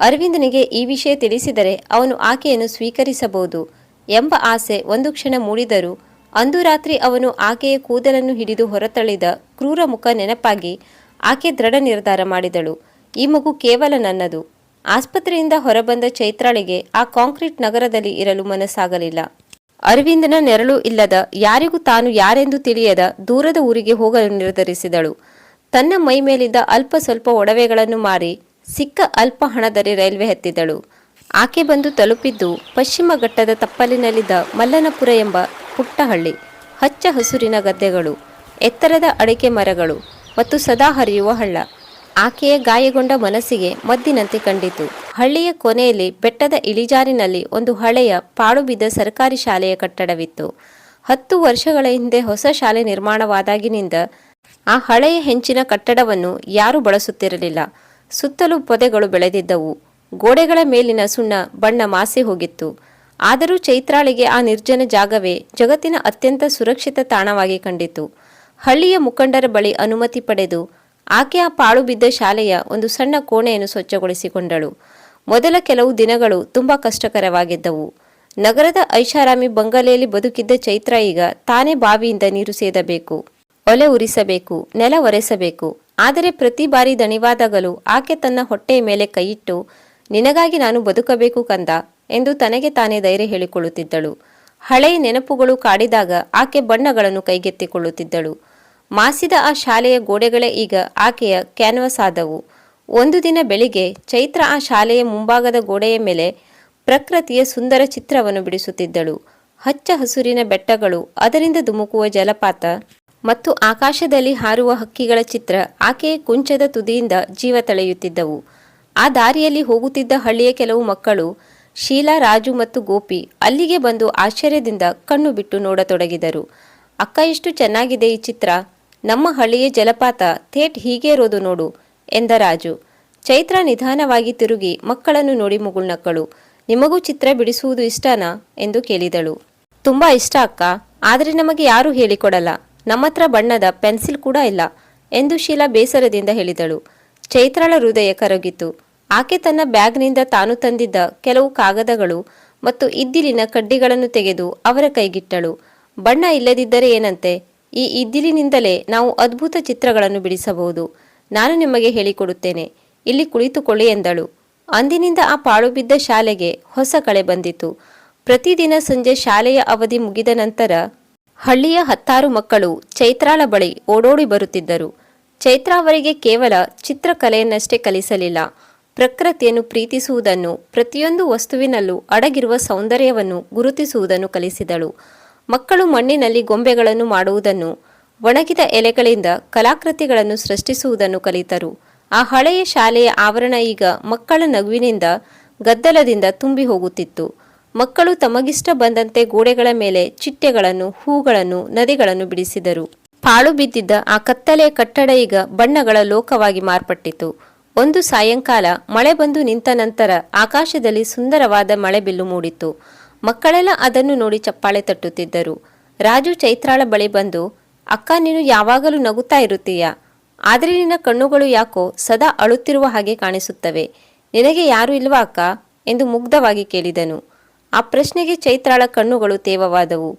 ಅರವಿಂದನಿಗೆ ಈ ವಿಷಯ ತಿಳಿಸಿದರೆ ಅವನು ಆಕೆಯನ್ನು ಸ್ವೀಕರಿಸಬಹುದು ಎಂಬ ಆಸೆ ಒಂದು ಕ್ಷಣ ಮೂಡಿದರೂ ಅಂದು ರಾತ್ರಿ ಅವನು ಆಕೆಯ ಕೂದಲನ್ನು ಹಿಡಿದು ಹೊರತಳ್ಳಿದ ಕ್ರೂರ ಮುಖ ನೆನಪಾಗಿ ಆಕೆ ದೃಢ ನಿರ್ಧಾರ ಮಾಡಿದಳು. ಈ ಮಗು ಕೇವಲ ನನ್ನದು. ಆಸ್ಪತ್ರೆಯಿಂದ ಹೊರಬಂದ ಚೈತ್ರಾಳಿಗೆ ಆ ಕಾಂಕ್ರೀಟ್ ನಗರದಲ್ಲಿ ಇರಲು ಮನಸ್ಸಾಗಲಿಲ್ಲ. ಅರವಿಂದನ ನೆರಳು ಇಲ್ಲದ, ಯಾರಿಗೂ ತಾನು ಯಾರೆಂದು ತಿಳಿಯದ ದೂರದ ಊರಿಗೆ ಹೋಗಲು ನಿರ್ಧರಿಸಿದಳು. ತನ್ನ ಮೈ ಮೇಲಿದ್ದ ಅಲ್ಪ ಸ್ವಲ್ಪ ಒಡವೆಗಳನ್ನು ಮಾರಿ ಸಿಕ್ಕ ಅಲ್ಪ ಹಣದಲ್ಲಿ ರೈಲ್ವೆ ಹತ್ತಿದಳು. ಆಕೆ ಬಂದು ತಲುಪಿದ್ದು ಪಶ್ಚಿಮ ಘಟ್ಟದ ತಪ್ಪಲಿನಲ್ಲಿದ್ದ ಮಲ್ಲನಪುರ ಎಂಬ ಪುಟ್ಟ ಹಳ್ಳಿ. ಹಚ್ಚ ಹಸುರಿನ ಗದ್ದೆಗಳು, ಎತ್ತರದ ಅಡಿಕೆ ಮರಗಳು ಮತ್ತು ಸದಾ ಹರಿಯುವ ಹಳ್ಳ ಆಕೆಯ ಗಾಯಗೊಂಡ ಮನಸ್ಸಿಗೆ ಮದ್ದಿನಂತೆ ಕಂಡಿತು. ಹಳ್ಳಿಯ ಕೊನೆಯಲ್ಲಿ ಬೆಟ್ಟದ ಇಳಿಜಾರಿನಲ್ಲಿ ಒಂದು ಹಳೆಯ ಪಾಳುಬಿದ್ದ ಸರ್ಕಾರಿ ಶಾಲೆಯ ಕಟ್ಟಡವಿತ್ತು. 10 ವರ್ಷಗಳ ಹಿಂದೆ ಹೊಸ ಶಾಲೆ ನಿರ್ಮಾಣವಾದಾಗಿನಿಂದ ಆ ಹಳೆಯ ಹೆಂಚಿನ ಕಟ್ಟಡವನ್ನು ಯಾರೂ ಬಳಸುತ್ತಿರಲಿಲ್ಲ. ಸುತ್ತಲೂ ಪೊದೆಗಳು ಬೆಳೆದಿದ್ದವು. ಗೋಡೆಗಳ ಮೇಲಿನ ಸುಣ್ಣ ಬಣ್ಣ ಮಾಸಿ ಹೋಗಿತ್ತು. ಆದರೂ ಚೈತ್ರಾಳಿಗೆ ಆ ನಿರ್ಜನ ಜಾಗವೇ ಜಗತ್ತಿನ ಅತ್ಯಂತ ಸುರಕ್ಷಿತ ತಾಣವಾಗಿ ಕಂಡಿತು. ಹಳ್ಳಿಯ ಮುಖಂಡರ ಬಳಿ ಅನುಮತಿ ಪಡೆದು ಆಕೆ ಆ ಪಾಳು ಬಿದ್ದ ಶಾಲೆಯ ಒಂದು ಸಣ್ಣ ಕೋಣೆಯನ್ನು ಸ್ವಚ್ಛಗೊಳಿಸಿಕೊಂಡಳು. ಮೊದಲ ಕೆಲವು ದಿನಗಳು ತುಂಬಾ ಕಷ್ಟಕರವಾಗಿದ್ದವು. ನಗರದ ಐಷಾರಾಮಿ ಬಂಗಲೆಯಲ್ಲಿ ಬದುಕಿದ್ದ ಚೈತ್ರ ಈಗ ತಾನೇ ಬಾವಿಯಿಂದ ನೀರು ಸೇದಬೇಕು, ಒಲೆ ಉರಿಸಬೇಕು, ನೆಲ ಒರೆಸಬೇಕು. ಆದರೆ ಪ್ರತಿ ಬಾರಿ ದಣಿವಾದಾಗಲೂ ಆಕೆ ತನ್ನ ಹೊಟ್ಟೆಯ ಮೇಲೆ ಕೈಯಿಟ್ಟು, ನಿನಗಾಗಿ ನಾನು ಬದುಕಬೇಕು ಕಂದ ಎಂದು ತನಗೆ ತಾನೇ ಧೈರ್ಯ ಹೇಳಿಕೊಳ್ಳುತ್ತಿದ್ದಳು. ಹಳೆಯ ನೆನಪುಗಳು ಕಾಡಿದಾಗ ಆಕೆ ಬಣ್ಣಗಳನ್ನು ಕೈಗೆತ್ತಿಕೊಳ್ಳುತ್ತಿದ್ದಳು. ಮಾಸಿದ ಆ ಶಾಲೆಯ ಗೋಡೆಗಳೇ ಈಗ ಆಕೆಯ ಕ್ಯಾನ್ವಸ್ ಆದವು. ಒಂದು ದಿನ ಬೆಳಿಗ್ಗೆ ಚೈತ್ರ ಆ ಶಾಲೆಯ ಮುಂಭಾಗದ ಗೋಡೆಯ ಮೇಲೆ ಪ್ರಕೃತಿಯ ಸುಂದರ ಚಿತ್ರವನ್ನು ಬಿಡಿಸುತ್ತಿದ್ದಳು. ಹಚ್ಚ ಹಸುರಿನ ಬೆಟ್ಟಗಳು, ಅದರಿಂದ ಧುಮುಕುವ ಜಲಪಾತ ಮತ್ತು ಆಕಾಶದಲ್ಲಿ ಹಾರುವ ಹಕ್ಕಿಗಳ ಚಿತ್ರ ಆಕೆಯ ಕುಂಚದ ತುದಿಯಿಂದ ಜೀವ ತಳೆಯುತ್ತಿದ್ದವು. ಆ ದಾರಿಯಲ್ಲಿ ಹೋಗುತ್ತಿದ್ದ ಹಳ್ಳಿಯ ಕೆಲವು ಮಕ್ಕಳು, ಶೀಲಾ, ರಾಜು ಮತ್ತು ಗೋಪಿ, ಅಲ್ಲಿಗೆ ಬಂದು ಆಶ್ಚರ್ಯದಿಂದ ಕಣ್ಣು ಬಿಟ್ಟು ನೋಡತೊಡಗಿದರು. ಅಕ್ಕ, ಎಷ್ಟು ಚೆನ್ನಾಗಿದೆ ಈ ಚಿತ್ರ. ನಮ್ಮ ಹಳ್ಳಿಯ ಜಲಪಾತ ಥೇಟ್ ಹೀಗೆ ಇರೋದು ನೋಡು ಎಂದ ರಾಜು. ಚೈತ್ರ ನಿಧಾನವಾಗಿ ತಿರುಗಿ ಮಕ್ಕಳನ್ನು ನೋಡಿ ಮುಗುಳ್ನಕ್ಕಳು. ನಿಮಗೂ ಚಿತ್ರ ಬಿಡಿಸುವುದು ಇಷ್ಟನಾ ಎಂದು ಕೇಳಿದಳು. ತುಂಬಾ ಇಷ್ಟ ಅಕ್ಕ, ಆದರೆ ನಮಗೆ ಯಾರೂ ಹೇಳಿಕೊಡಲ್ಲ. ನಮ್ಮತ್ರ ಬಣ್ಣದ ಪೆನ್ಸಿಲ್ ಕೂಡ ಇಲ್ಲ ಎಂದು ಶೀಲಾ ಬೇಸರದಿಂದ ಹೇಳಿದಳು. ಚೈತ್ರಳ ಹೃದಯ ಕರಗಿತು. ಆಕೆ ತನ್ನ ಬ್ಯಾಗ್ನಿಂದ ತಾನು ತಂದಿದ್ದ ಕೆಲವು ಕಾಗದಗಳು ಮತ್ತು ಇದ್ದಿಲಿನ ಕಡ್ಡಿಗಳನ್ನು ತೆಗೆದು ಅವರ ಕೈಗಿಟ್ಟಳು. ಬಣ್ಣ ಇಲ್ಲದಿದ್ದರೆ ಏನಂತೆ, ಈ ಇದ್ದಿಲಿನಿಂದಲೇ ನಾವು ಅದ್ಭುತ ಚಿತ್ರಗಳನ್ನು ಬಿಡಿಸಬಹುದು. ನಾನು ನಿಮಗೆ ಹೇಳಿಕೊಡುತ್ತೇನೆ, ಇಲ್ಲಿ ಕುಳಿತುಕೊಳ್ಳಿ ಎಂದಳು. ಅಂದಿನಿಂದ ಆ ಪಾಳು ಬಿದ್ದ ಶಾಲೆಗೆ ಹೊಸ ಕಳೆ ಬಂದಿತು. ಪ್ರತಿದಿನ ಸಂಜೆ ಶಾಲೆಯ ಅವಧಿ ಮುಗಿದ ನಂತರ ಹಳ್ಳಿಯ 10 ಮಕ್ಕಳು ಚೈತ್ರಾಳ ಬಳಿ ಓಡೋಡಿ ಬರುತ್ತಿದ್ದರು. ಚೈತ್ರ ಅವರಿಗೆ ಕೇವಲ ಚಿತ್ರಕಲೆಯನ್ನಷ್ಟೇ ಕಲಿಸಲಿಲ್ಲ, ಪ್ರಕೃತಿಯನ್ನು ಪ್ರೀತಿಸುವುದನ್ನು, ಪ್ರತಿಯೊಂದು ವಸ್ತುವಿನಲ್ಲೂ ಅಡಗಿರುವ ಸೌಂದರ್ಯವನ್ನು ಗುರುತಿಸುವುದನ್ನು ಕಲಿಸಿದಳು. ಮಕ್ಕಳು ಮಣ್ಣಿನಲ್ಲಿ ಗೊಂಬೆಗಳನ್ನು ಮಾಡುವುದನ್ನು, ಒಣಗಿದ ಎಲೆಗಳಿಂದ ಕಲಾಕೃತಿಗಳನ್ನು ಸೃಷ್ಟಿಸುವುದನ್ನು ಕಲಿತರು. ಆ ಹಳೆಯ ಶಾಲೆಯ ಆವರಣ ಈಗ ಮಕ್ಕಳ ನಗುವಿನಿಂದ, ಗದ್ದಲದಿಂದ ತುಂಬಿ ಹೋಗುತ್ತಿತ್ತು. ಮಕ್ಕಳು ತಮಗಿಷ್ಟ ಬಂದಂತೆ ಗೋಡೆಗಳ ಮೇಲೆ ಚಿಟ್ಟೆಗಳನ್ನು, ಹೂಗಳನ್ನು, ನದಿಗಳನ್ನು ಬಿಡಿಸಿದರು. ಪಾಳು ಬಿದ್ದಿದ್ದ ಆ ಕತ್ತಲೆಯ ಕಟ್ಟಡ ಈಗ ಬಣ್ಣಗಳ ಲೋಕವಾಗಿ ಮಾರ್ಪಟ್ಟಿತು. ಒಂದು ಸಾಯಂಕಾಲ ಮಳೆ ಬಂದು ನಿಂತ ನಂತರ ಆಕಾಶದಲ್ಲಿ ಸುಂದರವಾದ ಮಳೆಬಿಲ್ಲು ಮೂಡಿತ್ತು. ಮಕ್ಕಳೆಲ್ಲ ಅದನ್ನು ನೋಡಿ ಚಪ್ಪಾಳೆ ತಟ್ಟುತ್ತಿದ್ದರು. ರಾಜು ಚೈತ್ರಾಳ ಬಳಿ ಬಂದು, ಅಕ್ಕ, ನೀನು ಯಾವಾಗಲೂ ನಗುತ್ತಾ ಇರುತ್ತೀಯ, ಆದರೆ ನಿನ್ನ ಕಣ್ಣುಗಳು ಯಾಕೋ ಸದಾ ಅಳುತ್ತಿರುವ ಹಾಗೆ ಕಾಣಿಸುತ್ತವೆ. ನಿನಗೆ ಯಾರೂ ಇಲ್ವಾ ಅಕ್ಕ ಎಂದು ಮುಗ್ಧವಾಗಿ ಕೇಳಿದನು. ಆ ಪ್ರಶ್ನೆಗೆ ಚೈತ್ರಾಳ ಕಣ್ಣುಗಳು ತೇವವಾದವು.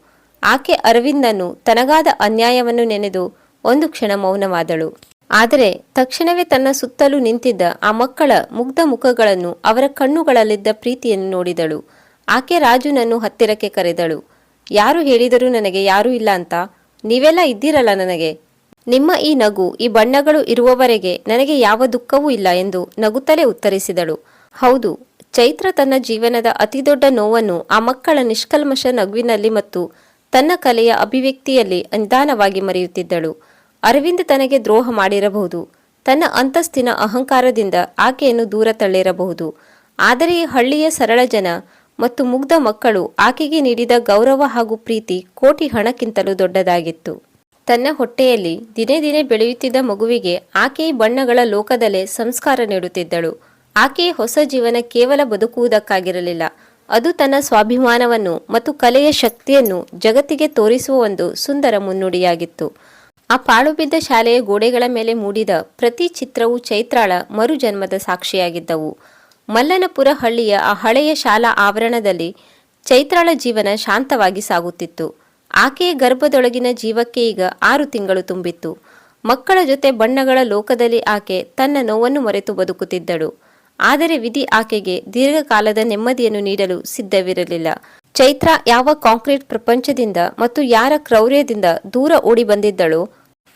ಆಕೆ ಅರವಿಂದನ್ನು ತನಗಾದ ಅನ್ಯಾಯವನ್ನು ನೆನೆದು ಒಂದು ಕ್ಷಣ ಮೌನವಾದಳು. ಆದರೆ ತಕ್ಷಣವೇ ತನ್ನ ಸುತ್ತಲೂ ನಿಂತಿದ್ದ ಆ ಮಕ್ಕಳ ಮುಗ್ಧ ಮುಖಗಳನ್ನು, ಅವರ ಕಣ್ಣುಗಳಲ್ಲಿದ್ದ ಪ್ರೀತಿಯನ್ನು ನೋಡಿದಳು. ಆಕೆ ರಾಜುನನ್ನು ಹತ್ತಿರಕ್ಕೆ ಕರೆದಳು. ಯಾರು ಹೇಳಿದರು ನನಗೆ ಯಾರೂ ಇಲ್ಲ ಅಂತ? ನೀವೆಲ್ಲ ಇದ್ದೀರಲ್ಲ ನನಗೆ. ನಿಮ್ಮ ಈ ನಗು, ಈ ಬಣ್ಣಗಳು ಇರುವವರೆಗೆ ನನಗೆ ಯಾವ ದುಃಖವೂ ಇಲ್ಲ ಎಂದು ನಗುತ್ತಲೇ ಉತ್ತರಿಸಿದಳು. ಹೌದು, ಚೈತ್ರ ತನ್ನ ಜೀವನದ ಅತಿದೊಡ್ಡ ನೋವನ್ನು ಆ ಮಕ್ಕಳ ನಿಷ್ಕಲ್ಮಶ ನಗುವಿನಲ್ಲಿ ಮತ್ತು ತನ್ನ ಕಲೆಯ ಅಭಿವ್ಯಕ್ತಿಯಲ್ಲಿ ನಿಧಾನವಾಗಿ ಮರೆಯುತ್ತಿದ್ದಳು. ಅರವಿಂದ್ ತನಗೆ ದ್ರೋಹ ಮಾಡಿರಬಹುದು, ತನ್ನ ಅಂತಸ್ತಿನ ಅಹಂಕಾರದಿಂದ ಆಕೆಯನ್ನು ದೂರ ತಳ್ಳಿರಬಹುದು. ಆದರೆ ಈ ಹಳ್ಳಿಯ ಸರಳ ಜನ ಮತ್ತು ಮುಗ್ಧ ಮಕ್ಕಳು ಆಕೆಗೆ ನೀಡಿದ ಗೌರವ ಹಾಗೂ ಪ್ರೀತಿ ಕೋಟಿ ಹಣಕ್ಕಿಂತಲೂ ದೊಡ್ಡದಾಗಿತ್ತು. ತನ್ನ ಹೊಟ್ಟೆಯಲ್ಲಿ ದಿನೇ ದಿನೇ ಬೆಳೆಯುತ್ತಿದ್ದ ಮಗುವಿಗೆ ಆಕೆ ಈ ಬಣ್ಣಗಳ ಲೋಕದಲ್ಲೇ ಸಂಸ್ಕಾರ ನೀಡುತ್ತಿದ್ದಳು. ಆಕೆಯ ಹೊಸ ಜೀವನ ಕೇವಲ ಬದುಕುವುದಕ್ಕಾಗಿರಲಿಲ್ಲ, ಅದು ತನ್ನ ಸ್ವಾಭಿಮಾನವನ್ನು ಮತ್ತು ಕಲೆಯ ಶಕ್ತಿಯನ್ನು ಜಗತ್ತಿಗೆ ತೋರಿಸುವ ಒಂದು ಸುಂದರ ಮುನ್ನುಡಿಯಾಗಿತ್ತು. ಆ ಪಾಳುಬಿದ್ದ ಶಾಲೆಯ ಗೋಡೆಗಳ ಮೇಲೆ ಮೂಡಿದ ಪ್ರತಿ ಚಿತ್ರವೂ ಚೈತ್ರಾಳ ಮರುಜನ್ಮದ ಸಾಕ್ಷಿಯಾಗಿದ್ದವು. ಮಲ್ಲನಪುರ ಹಳ್ಳಿಯ ಆ ಹಳೆಯ ಶಾಲಾ ಆವರಣದಲ್ಲಿ ಚೈತ್ರಾಳ ಜೀವನ ಶಾಂತವಾಗಿ ಸಾಗುತ್ತಿತ್ತು. ಆಕೆಯ ಗರ್ಭದೊಳಗಿನ ಜೀವಕ್ಕೆ ಈಗ 6 ತಿಂಗಳು ತುಂಬಿತ್ತು. ಮಕ್ಕಳ ಜೊತೆ ಬಣ್ಣಗಳ ಲೋಕದಲ್ಲಿ ಆಕೆ ತನ್ನ ನೋವನ್ನು ಮರೆತು ಬದುಕುತ್ತಿದ್ದಳು. ಆದರೆ ವಿಧಿ ಆಕೆಗೆ ದೀರ್ಘಕಾಲದ ನೆಮ್ಮದಿಯನ್ನು ನೀಡಲು ಸಿದ್ಧವಿರಲಿಲ್ಲ. ಚೈತ್ರ ಯಾವ ಕಾಂಕ್ರೀಟ್ ಪ್ರಪಂಚದಿಂದ ಮತ್ತು ಯಾರ ಕ್ರೌರ್ಯದಿಂದ ದೂರ ಓಡಿ ಬಂದಿದ್ದಳೋ,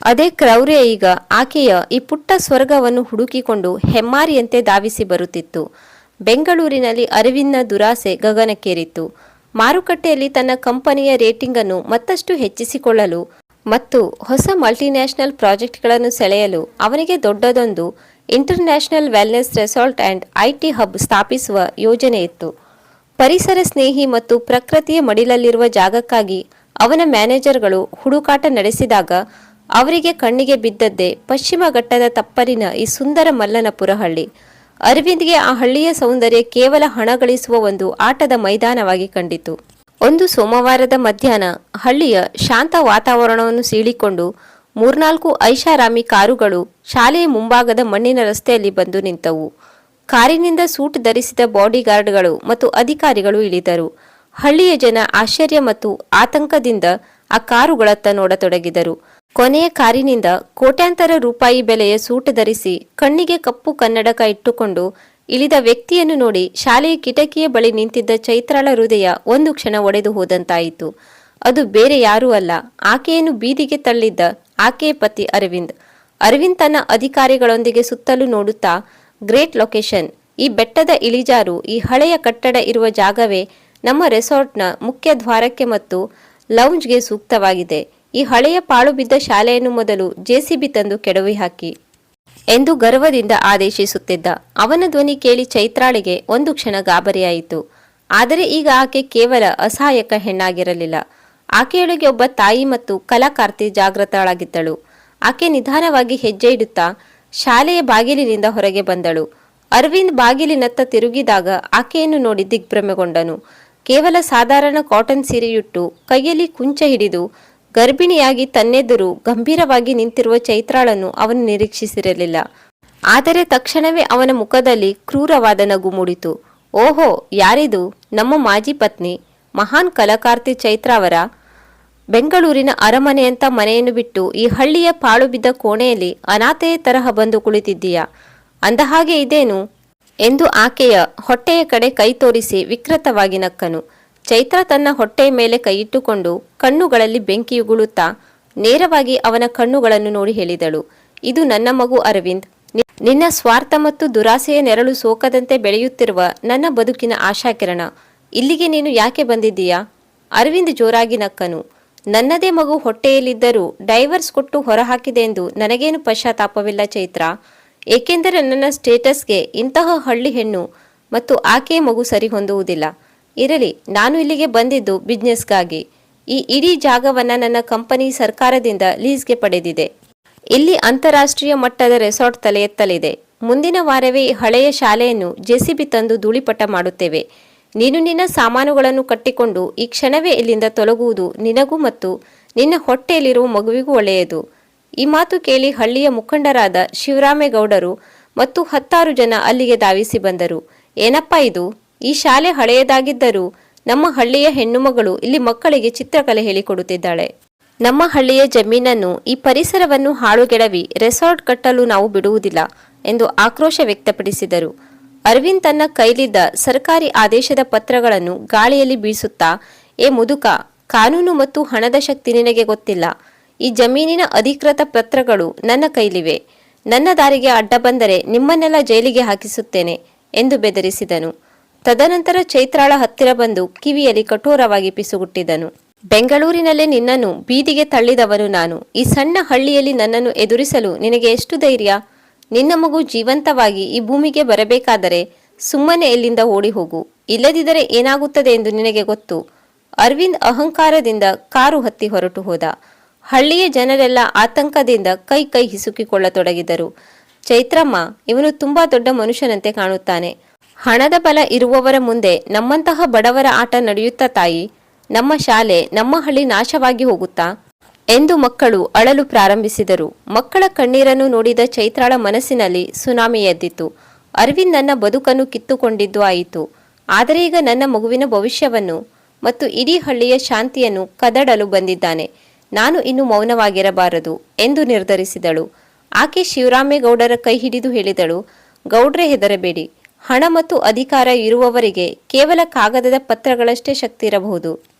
ಅದೇ ಕ್ರೌರ್ಯ ಈಗ ಆಕೆಯ ಈ ಪುಟ್ಟ ಸ್ವರ್ಗವನ್ನು ಹುಡುಕಿಕೊಂಡು ಹೆಮ್ಮಾರಿಯಂತೆ ಧಾವಿಸಿ ಬರುತ್ತಿತ್ತು. ಬೆಂಗಳೂರಿನಲ್ಲಿ ಅರವಿಂದ್ನ ದುರಾಸೆ ಗಗನಕ್ಕೇರಿತ್ತು. ಮಾರುಕಟ್ಟೆಯಲ್ಲಿ ತನ್ನ ಕಂಪನಿಯ ರೇಟಿಂಗ್ ಅನ್ನು ಮತ್ತಷ್ಟು ಹೆಚ್ಚಿಸಿಕೊಳ್ಳಲು ಮತ್ತು ಹೊಸ ಮಲ್ಟಿನ್ಯಾಷನಲ್ ಪ್ರಾಜೆಕ್ಟ್ಗಳನ್ನು ಸೆಳೆಯಲು ಅವನಿಗೆ ದೊಡ್ಡದೊಂದು international wellness resort and IT hub ಸ್ಥಾಪಿಸುವ ಯೋಜನೆ ಇತ್ತು. ಪರಿಸರ ಸ್ನೇಹಿ ಮತ್ತು ಪ್ರಕೃತಿಯ ಮಡಿಲಲ್ಲಿರುವ ಜಾಗಕ್ಕಾಗಿ ಅವನ ಮ್ಯಾನೇಜರ್ಗಳು ಹುಡುಕಾಟ ನಡೆಸಿದಾಗ ಅವರಿಗೆ ಕಣ್ಣಿಗೆ ಬಿದ್ದದ್ದೇ ಪಶ್ಚಿಮ ಘಟ್ಟದ ತಪ್ಪಲಿನ ಈ ಸುಂದರ ಮಲ್ಲನಪುರ ಹಳ್ಳಿ. ಅರವಿಂದ್ಗೆ ಆ ಹಳ್ಳಿಯ ಸೌಂದರ್ಯ ಕೇವಲ ಹಣ ಗಳಿಸುವ ಒಂದು ಆಟದ ಮೈದಾನವಾಗಿ ಕಂಡಿತು. ಒಂದು ಸೋಮವಾರದ ಮಧ್ಯಾಹ್ನ ಹಳ್ಳಿಯ ಶಾಂತ ವಾತಾವರಣವನ್ನು ಸೀಳಿಕೊಂಡು 3-4 ಐಷಾರಾಮಿ ಕಾರುಗಳು ಶಾಲೆಯ ಮುಂಭಾಗದ ಮಣ್ಣಿನ ರಸ್ತೆಯಲ್ಲಿ ಬಂದು ನಿಂತವು. ಕಾರಿನಿಂದ ಸೂಟ್ ಧರಿಸಿದ ಬಾಡಿಗಾರ್ಡ್ಗಳು ಮತ್ತು ಅಧಿಕಾರಿಗಳು ಇಳಿದರು. ಹಳ್ಳಿಯ ಜನ ಆಶ್ಚರ್ಯ ಮತ್ತು ಆತಂಕದಿಂದ ಆ ಕಾರುಗಳತ್ತ ನೋಡತೊಡಗಿದರು. ಕೊನೆಯ ಕಾರಿನಿಂದ ಕೋಟ್ಯಾಂತರ ರೂಪಾಯಿ ಬೆಲೆಯ ಸೂಟ್ ಧರಿಸಿ ಕಣ್ಣಿಗೆ ಕಪ್ಪು ಕನ್ನಡಕ ಇಟ್ಟುಕೊಂಡು ಇಳಿದ ವ್ಯಕ್ತಿಯನ್ನು ನೋಡಿ ಶಾಲೆಯ ಕಿಟಕಿಯ ಬಳಿ ನಿಂತಿದ್ದ ಚೈತ್ರಾಳ ಹೃದಯ ಒಂದು ಕ್ಷಣ ಒಡೆದು ಹೋದಂತಾಯಿತು. ಅದು ಬೇರೆ ಯಾರೂ ಅಲ್ಲ, ಆಕೆಯನ್ನು ಬೀದಿಗೆ ತಳ್ಳಿದ್ದ ಆಕೆಯ ಪತಿ ಅರವಿಂದ್. ಅರವಿಂದ್ ತನ್ನ ಅಧಿಕಾರಿಗಳೊಂದಿಗೆ ಸುತ್ತಲೂ ನೋಡುತ್ತಾ, ಗ್ರೇಟ್ ಲೊಕೇಶನ್, ಈ ಬೆಟ್ಟದ ಇಳಿಜಾರು, ಈ ಹಳೆಯ ಕಟ್ಟಡ ಇರುವ ಜಾಗವೇ ನಮ್ಮ ರೆಸಾರ್ಟ್ನ ಮುಖ್ಯ ದ್ವಾರಕ್ಕೆ ಮತ್ತು ಲೌಂಜ್ಗೆ ಸೂಕ್ತವಾಗಿದೆ. ಈ ಹಳೆಯ ಪಾಳು ಬಿದ್ದ ಶಾಲೆಯನ್ನು ಮೊದಲು JCB ತಂದು ಕೆಡವಿ ಹಾಕಿ ಎಂದು ಗರ್ವದಿಂದ ಆದೇಶಿಸುತ್ತಿದ್ದ. ಅವನ ಧ್ವನಿ ಕೇಳಿ ಚೈತ್ರಾಳಿಗೆ ಒಂದು ಕ್ಷಣ ಗಾಬರಿಯಾಯಿತು. ಆದರೆ ಈಗ ಆಕೆ ಕೇವಲ ಅಸಹಾಯಕ ಹೆಣ್ಣಾಗಿರಲಿಲ್ಲ. ಆಕೆಯೊಳಗೆ ಒಬ್ಬ ತಾಯಿ ಮತ್ತು ಕಲಾಕಾರ್ತಿ ಜಾಗೃತಳಾಗಿದ್ದಳು. ಆಕೆ ನಿಧಾನವಾಗಿ ಹೆಜ್ಜೆ ಇಡುತ್ತಾ ಶಾಲೆಯ ಬಾಗಿಲಿನಿಂದ ಹೊರಗೆ ಬಂದಳು. ಅರವಿಂದ್ ಬಾಗಿಲಿನತ್ತ ತಿರುಗಿದಾಗ ಆಕೆಯನ್ನು ನೋಡಿ ದಿಗ್ಭ್ರಮೆಗೊಂಡನು. ಕೇವಲ ಸಾಧಾರಣ ಕಾಟನ್ ಸೀರೆಯುಟ್ಟು ಕೈಯಲ್ಲಿ ಕುಂಚ ಹಿಡಿದು ಗರ್ಭಿಣಿಯಾಗಿ ತನ್ನೆದುರು ಗಂಭೀರವಾಗಿ ನಿಂತಿರುವ ಚೈತ್ರಾಳನ್ನು ಅವನು ನಿರೀಕ್ಷಿಸಿರಲಿಲ್ಲ. ಆದರೆ ತಕ್ಷಣವೇ ಅವನ ಮುಖದಲ್ಲಿ ಕ್ರೂರವಾದ ನಗು ಮೂಡಿತು. ಓಹೋ, ಯಾರಿದು? ನಮ್ಮ ಮಾಜಿ ಪತ್ನಿ, ಮಹಾನ್ ಕಲಾಕಾರ್ತಿ ಚೈತ್ರ ಅವರ? ಬೆಂಗಳೂರಿನ ಅರಮನೆಯಂತ ಮನೆಯನ್ನು ಬಿಟ್ಟು ಈ ಹಳ್ಳಿಯ ಪಾಳು ಬಿದ್ದ ಕೋಣೆಯಲ್ಲಿ ಅನಾಥೆಯ ತರಹ ಬಂದು ಕುಳಿತಿದ್ದೀಯಾ? ಅಂದಹಾಗೆ ಇದೇನು ಎಂದು ಆಕೆಯ ಹೊಟ್ಟೆಯ ಕಡೆ ಕೈ ತೋರಿಸಿ ವಿಕೃತವಾಗಿ ನಕ್ಕನು. ಚೈತ್ರ ತನ್ನ ಹೊಟ್ಟೆಯ ಮೇಲೆ ಕೈಯಿಟ್ಟುಕೊಂಡು ಕಣ್ಣುಗಳಲ್ಲಿ ಬೆಂಕಿಯುಗುಳುತ್ತಾ ನೇರವಾಗಿ ಅವನ ಕಣ್ಣುಗಳನ್ನು ನೋಡಿ ಹೇಳಿದಳು, ಇದು ನನ್ನ ಮಗು ಅರವಿಂದ್. ನಿನ್ನ ಸ್ವಾರ್ಥ ಮತ್ತು ದುರಾಸೆಯ ನೆರಳು ಸೋಕದಂತೆ ಬೆಳೆಯುತ್ತಿರುವ ನನ್ನ ಬದುಕಿನ ಆಶಾಕಿರಣ. ಇಲ್ಲಿಗೆ ನೀನು ಯಾಕೆ ಬಂದಿದ್ದೀಯಾ? ಅರವಿಂದ್ ಜೋರಾಗಿ ನಕ್ಕನು. ನನ್ನದೇ ಮಗು ಹೊಟ್ಟೆಯಲ್ಲಿದ್ದರೂ ಡೈವರ್ಸ್ ಕೊಟ್ಟು ಹೊರಹಾಕಿದೆ ಎಂದು ನನಗೇನು ಪಶ್ಚಾತ್ತಾಪವಿಲ್ಲ ಚೈತ್ರ. ಏಕೆಂದರೆ ನನ್ನ ಸ್ಟೇಟಸ್ಗೆ ಇಂತಹ ಹಳ್ಳಿ ಹೆಣ್ಣು ಮತ್ತು ಆಕೆಯ ಮಗು ಸರಿ ಹೊಂದುವುದಿಲ್ಲ. ಇರಲಿ, ನಾನು ಇಲ್ಲಿಗೆ ಬಂದಿದ್ದು ಬಿಸ್ನೆಸ್ಗಾಗಿ. ಈ ಇಡೀ ಜಾಗವನ್ನು ನನ್ನ ಕಂಪನಿ ಸರ್ಕಾರದಿಂದ ಲೀಸ್ಗೆ ಪಡೆದಿದೆ. ಇಲ್ಲಿ ಅಂತಾರಾಷ್ಟ್ರೀಯ ಮಟ್ಟದ ರೆಸಾರ್ಟ್ ತಲೆ ಎತ್ತಲಿದೆ. ಮುಂದಿನ ವಾರವೇ ಈ ಹಳೆಯ ಶಾಲೆಯನ್ನು ಜೆಸಿಬಿ ತಂದು ಧೂಳಿಪಟ ಮಾಡುತ್ತೇವೆ. ನೀನು ನಿನ್ನ ಸಾಮಾನುಗಳನ್ನು ಕಟ್ಟಿಕೊಂಡು ಈ ಕ್ಷಣವೇ ಇಲ್ಲಿಂದ ತೊಲಗುವುದು ನಿನಗೂ ಮತ್ತು ನಿನ್ನ ಹೊಟ್ಟೆಯಲ್ಲಿರುವ ಮಗುವಿಗೂ ಒಳ್ಳೆಯದು. ಈ ಮಾತು ಕೇಳಿ ಹಳ್ಳಿಯ ಮುಖಂಡರಾದ ಶಿವರಾಮೇಗೌಡರು ಮತ್ತು 10 ಜನ ಅಲ್ಲಿಗೆ ಧಾವಿಸಿ ಬಂದರು. ಏನಪ್ಪ ಇದು? ಈ ಶಾಲೆ ಹಳೆಯದಾಗಿದ್ದರೂ ನಮ್ಮ ಹಳ್ಳಿಯ ಹೆಣ್ಣುಮಗಳು ಇಲ್ಲಿ ಮಕ್ಕಳಿಗೆ ಚಿತ್ರಕಲೆ ಹೇಳಿಕೊಡುತ್ತಿದ್ದಾಳೆ. ನಮ್ಮ ಹಳ್ಳಿಯ ಜಮೀನನ್ನು, ಈ ಪರಿಸರವನ್ನು ಹಾಳುಗೆಡವಿ ರೆಸಾರ್ಟ್ ಕಟ್ಟಲು ನಾವು ಬಿಡುವುದಿಲ್ಲ ಎಂದು ಆಕ್ರೋಶ ವ್ಯಕ್ತಪಡಿಸಿದರು. ಅರವಿಂದ್ ತನ್ನ ಕೈಲಿದ್ದ ಸರ್ಕಾರಿ ಆದೇಶದ ಪತ್ರಗಳನ್ನು ಗಾಳಿಯಲ್ಲಿ ಬೀಸುತ್ತಾ, ಏ ಮುದುಕ, ಕಾನೂನು ಮತ್ತು ಹಣದ ಶಕ್ತಿ ನಿನಗೆ ಗೊತ್ತಿಲ್ಲ. ಈ ಜಮೀನಿನ ಅಧಿಕೃತ ಪತ್ರಗಳು ನನ್ನ ಕೈಲಿವೆ. ನನ್ನ ದಾರಿಗೆ ಅಡ್ಡ ಬಂದರೆ ನಿಮ್ಮನ್ನೆಲ್ಲ ಜೈಲಿಗೆ ಹಾಕಿಸುತ್ತೇನೆ ಎಂದು ಬೆದರಿಸಿದನು. ತದನಂತರ ಚೈತ್ರಾಳ ಹತ್ತಿರ ಬಂದು ಕಿವಿಯಲ್ಲಿ ಕಠೋರವಾಗಿ ಪಿಸುಗುಟ್ಟಿದನು. ಬೆಂಗಳೂರಿನಲ್ಲೇ ನಿನ್ನನ್ನು ಬೀದಿಗೆ ತಳ್ಳಿದವನು ನಾನು. ಈ ಸಣ್ಣ ಹಳ್ಳಿಯಲ್ಲಿ ನನ್ನನ್ನು ಎದುರಿಸಲು ನಿನಗೆ ಎಷ್ಟು ಧೈರ್ಯ? ನಿನ್ನ ಮಗು ಜೀವಂತವಾಗಿ ಈ ಭೂಮಿಗೆ ಬರಬೇಕಾದರೆ ಸುಮ್ಮನೆ ಇಲ್ಲಿಂದ ಓಡಿ ಹೋಗು. ಇಲ್ಲದಿದ್ದರೆ ಏನಾಗುತ್ತದೆ ಎಂದು ನಿನಗೆ ಗೊತ್ತು. ಅರವಿಂದ್ ಅಹಂಕಾರದಿಂದ ಕಾರು ಹತ್ತಿ ಹೊರಟು ಹೋದ. ಹಳ್ಳಿಯ ಜನರೆಲ್ಲ ಆತಂಕದಿಂದ ಕೈ ಹಿಸುಕಿಕೊಳ್ಳತೊಡಗಿದರು. ಚೈತ್ರಮ್ಮ, ಇವನು ತುಂಬಾ ದೊಡ್ಡ ಮನುಷ್ಯನಂತೆ ಕಾಣುತ್ತಾನೆ. ಹಣದ ಬಲ ಇರುವವರ ಮುಂದೆ ನಮ್ಮಂತಹ ಬಡವರ ಆಟ ನಡೆಯುತ್ತಾ ತಾಯಿ? ನಮ್ಮ ಶಾಲೆ, ನಮ್ಮ ಹಳ್ಳಿ ನಾಶವಾಗಿ ಹೋಗುತ್ತಾ ಎಂದು ಮಕ್ಕಳು ಅಳಲು ಪ್ರಾರಂಭಿಸಿದರು. ಮಕ್ಕಳ ಕಣ್ಣೀರನ್ನು ನೋಡಿದ ಚೈತ್ರಾಳ ಮನಸ್ಸಿನಲ್ಲಿ ಸುನಾಮಿ ಎದ್ದಿತು. ಅರವಿಂದ್ ನನ್ನ ಬದುಕನ್ನು ಕಿತ್ತುಕೊಂಡಿದ್ದು ಆಯಿತು. ಆದರೆ ಈಗ ನನ್ನ ಮಗುವಿನ ಭವಿಷ್ಯವನ್ನು ಮತ್ತು ಇಡೀ ಹಳ್ಳಿಯ ಶಾಂತಿಯನ್ನು ಕದಡಲು ಬಂದಿದ್ದಾನೆ. ನಾನು ಇನ್ನು ಮೌನವಾಗಿರಬಾರದು ಎಂದು ನಿರ್ಧರಿಸಿದಳು. ಆಕೆ ಶಿವರಾಮೇಗೌಡರ ಕೈ ಹಿಡಿದು ಹೇಳಿದಳು, ಗೌಡ್ರೆ, ಹೆದರಬೇಡಿ. ಹಣ ಮತ್ತು ಅಧಿಕಾರ ಇರುವವರಿಗೆ ಕೇವಲ ಕಾಗದದ ಪತ್ರಗಳಷ್ಟೇ ಶಕ್ತಿ ಇರಬಹುದು.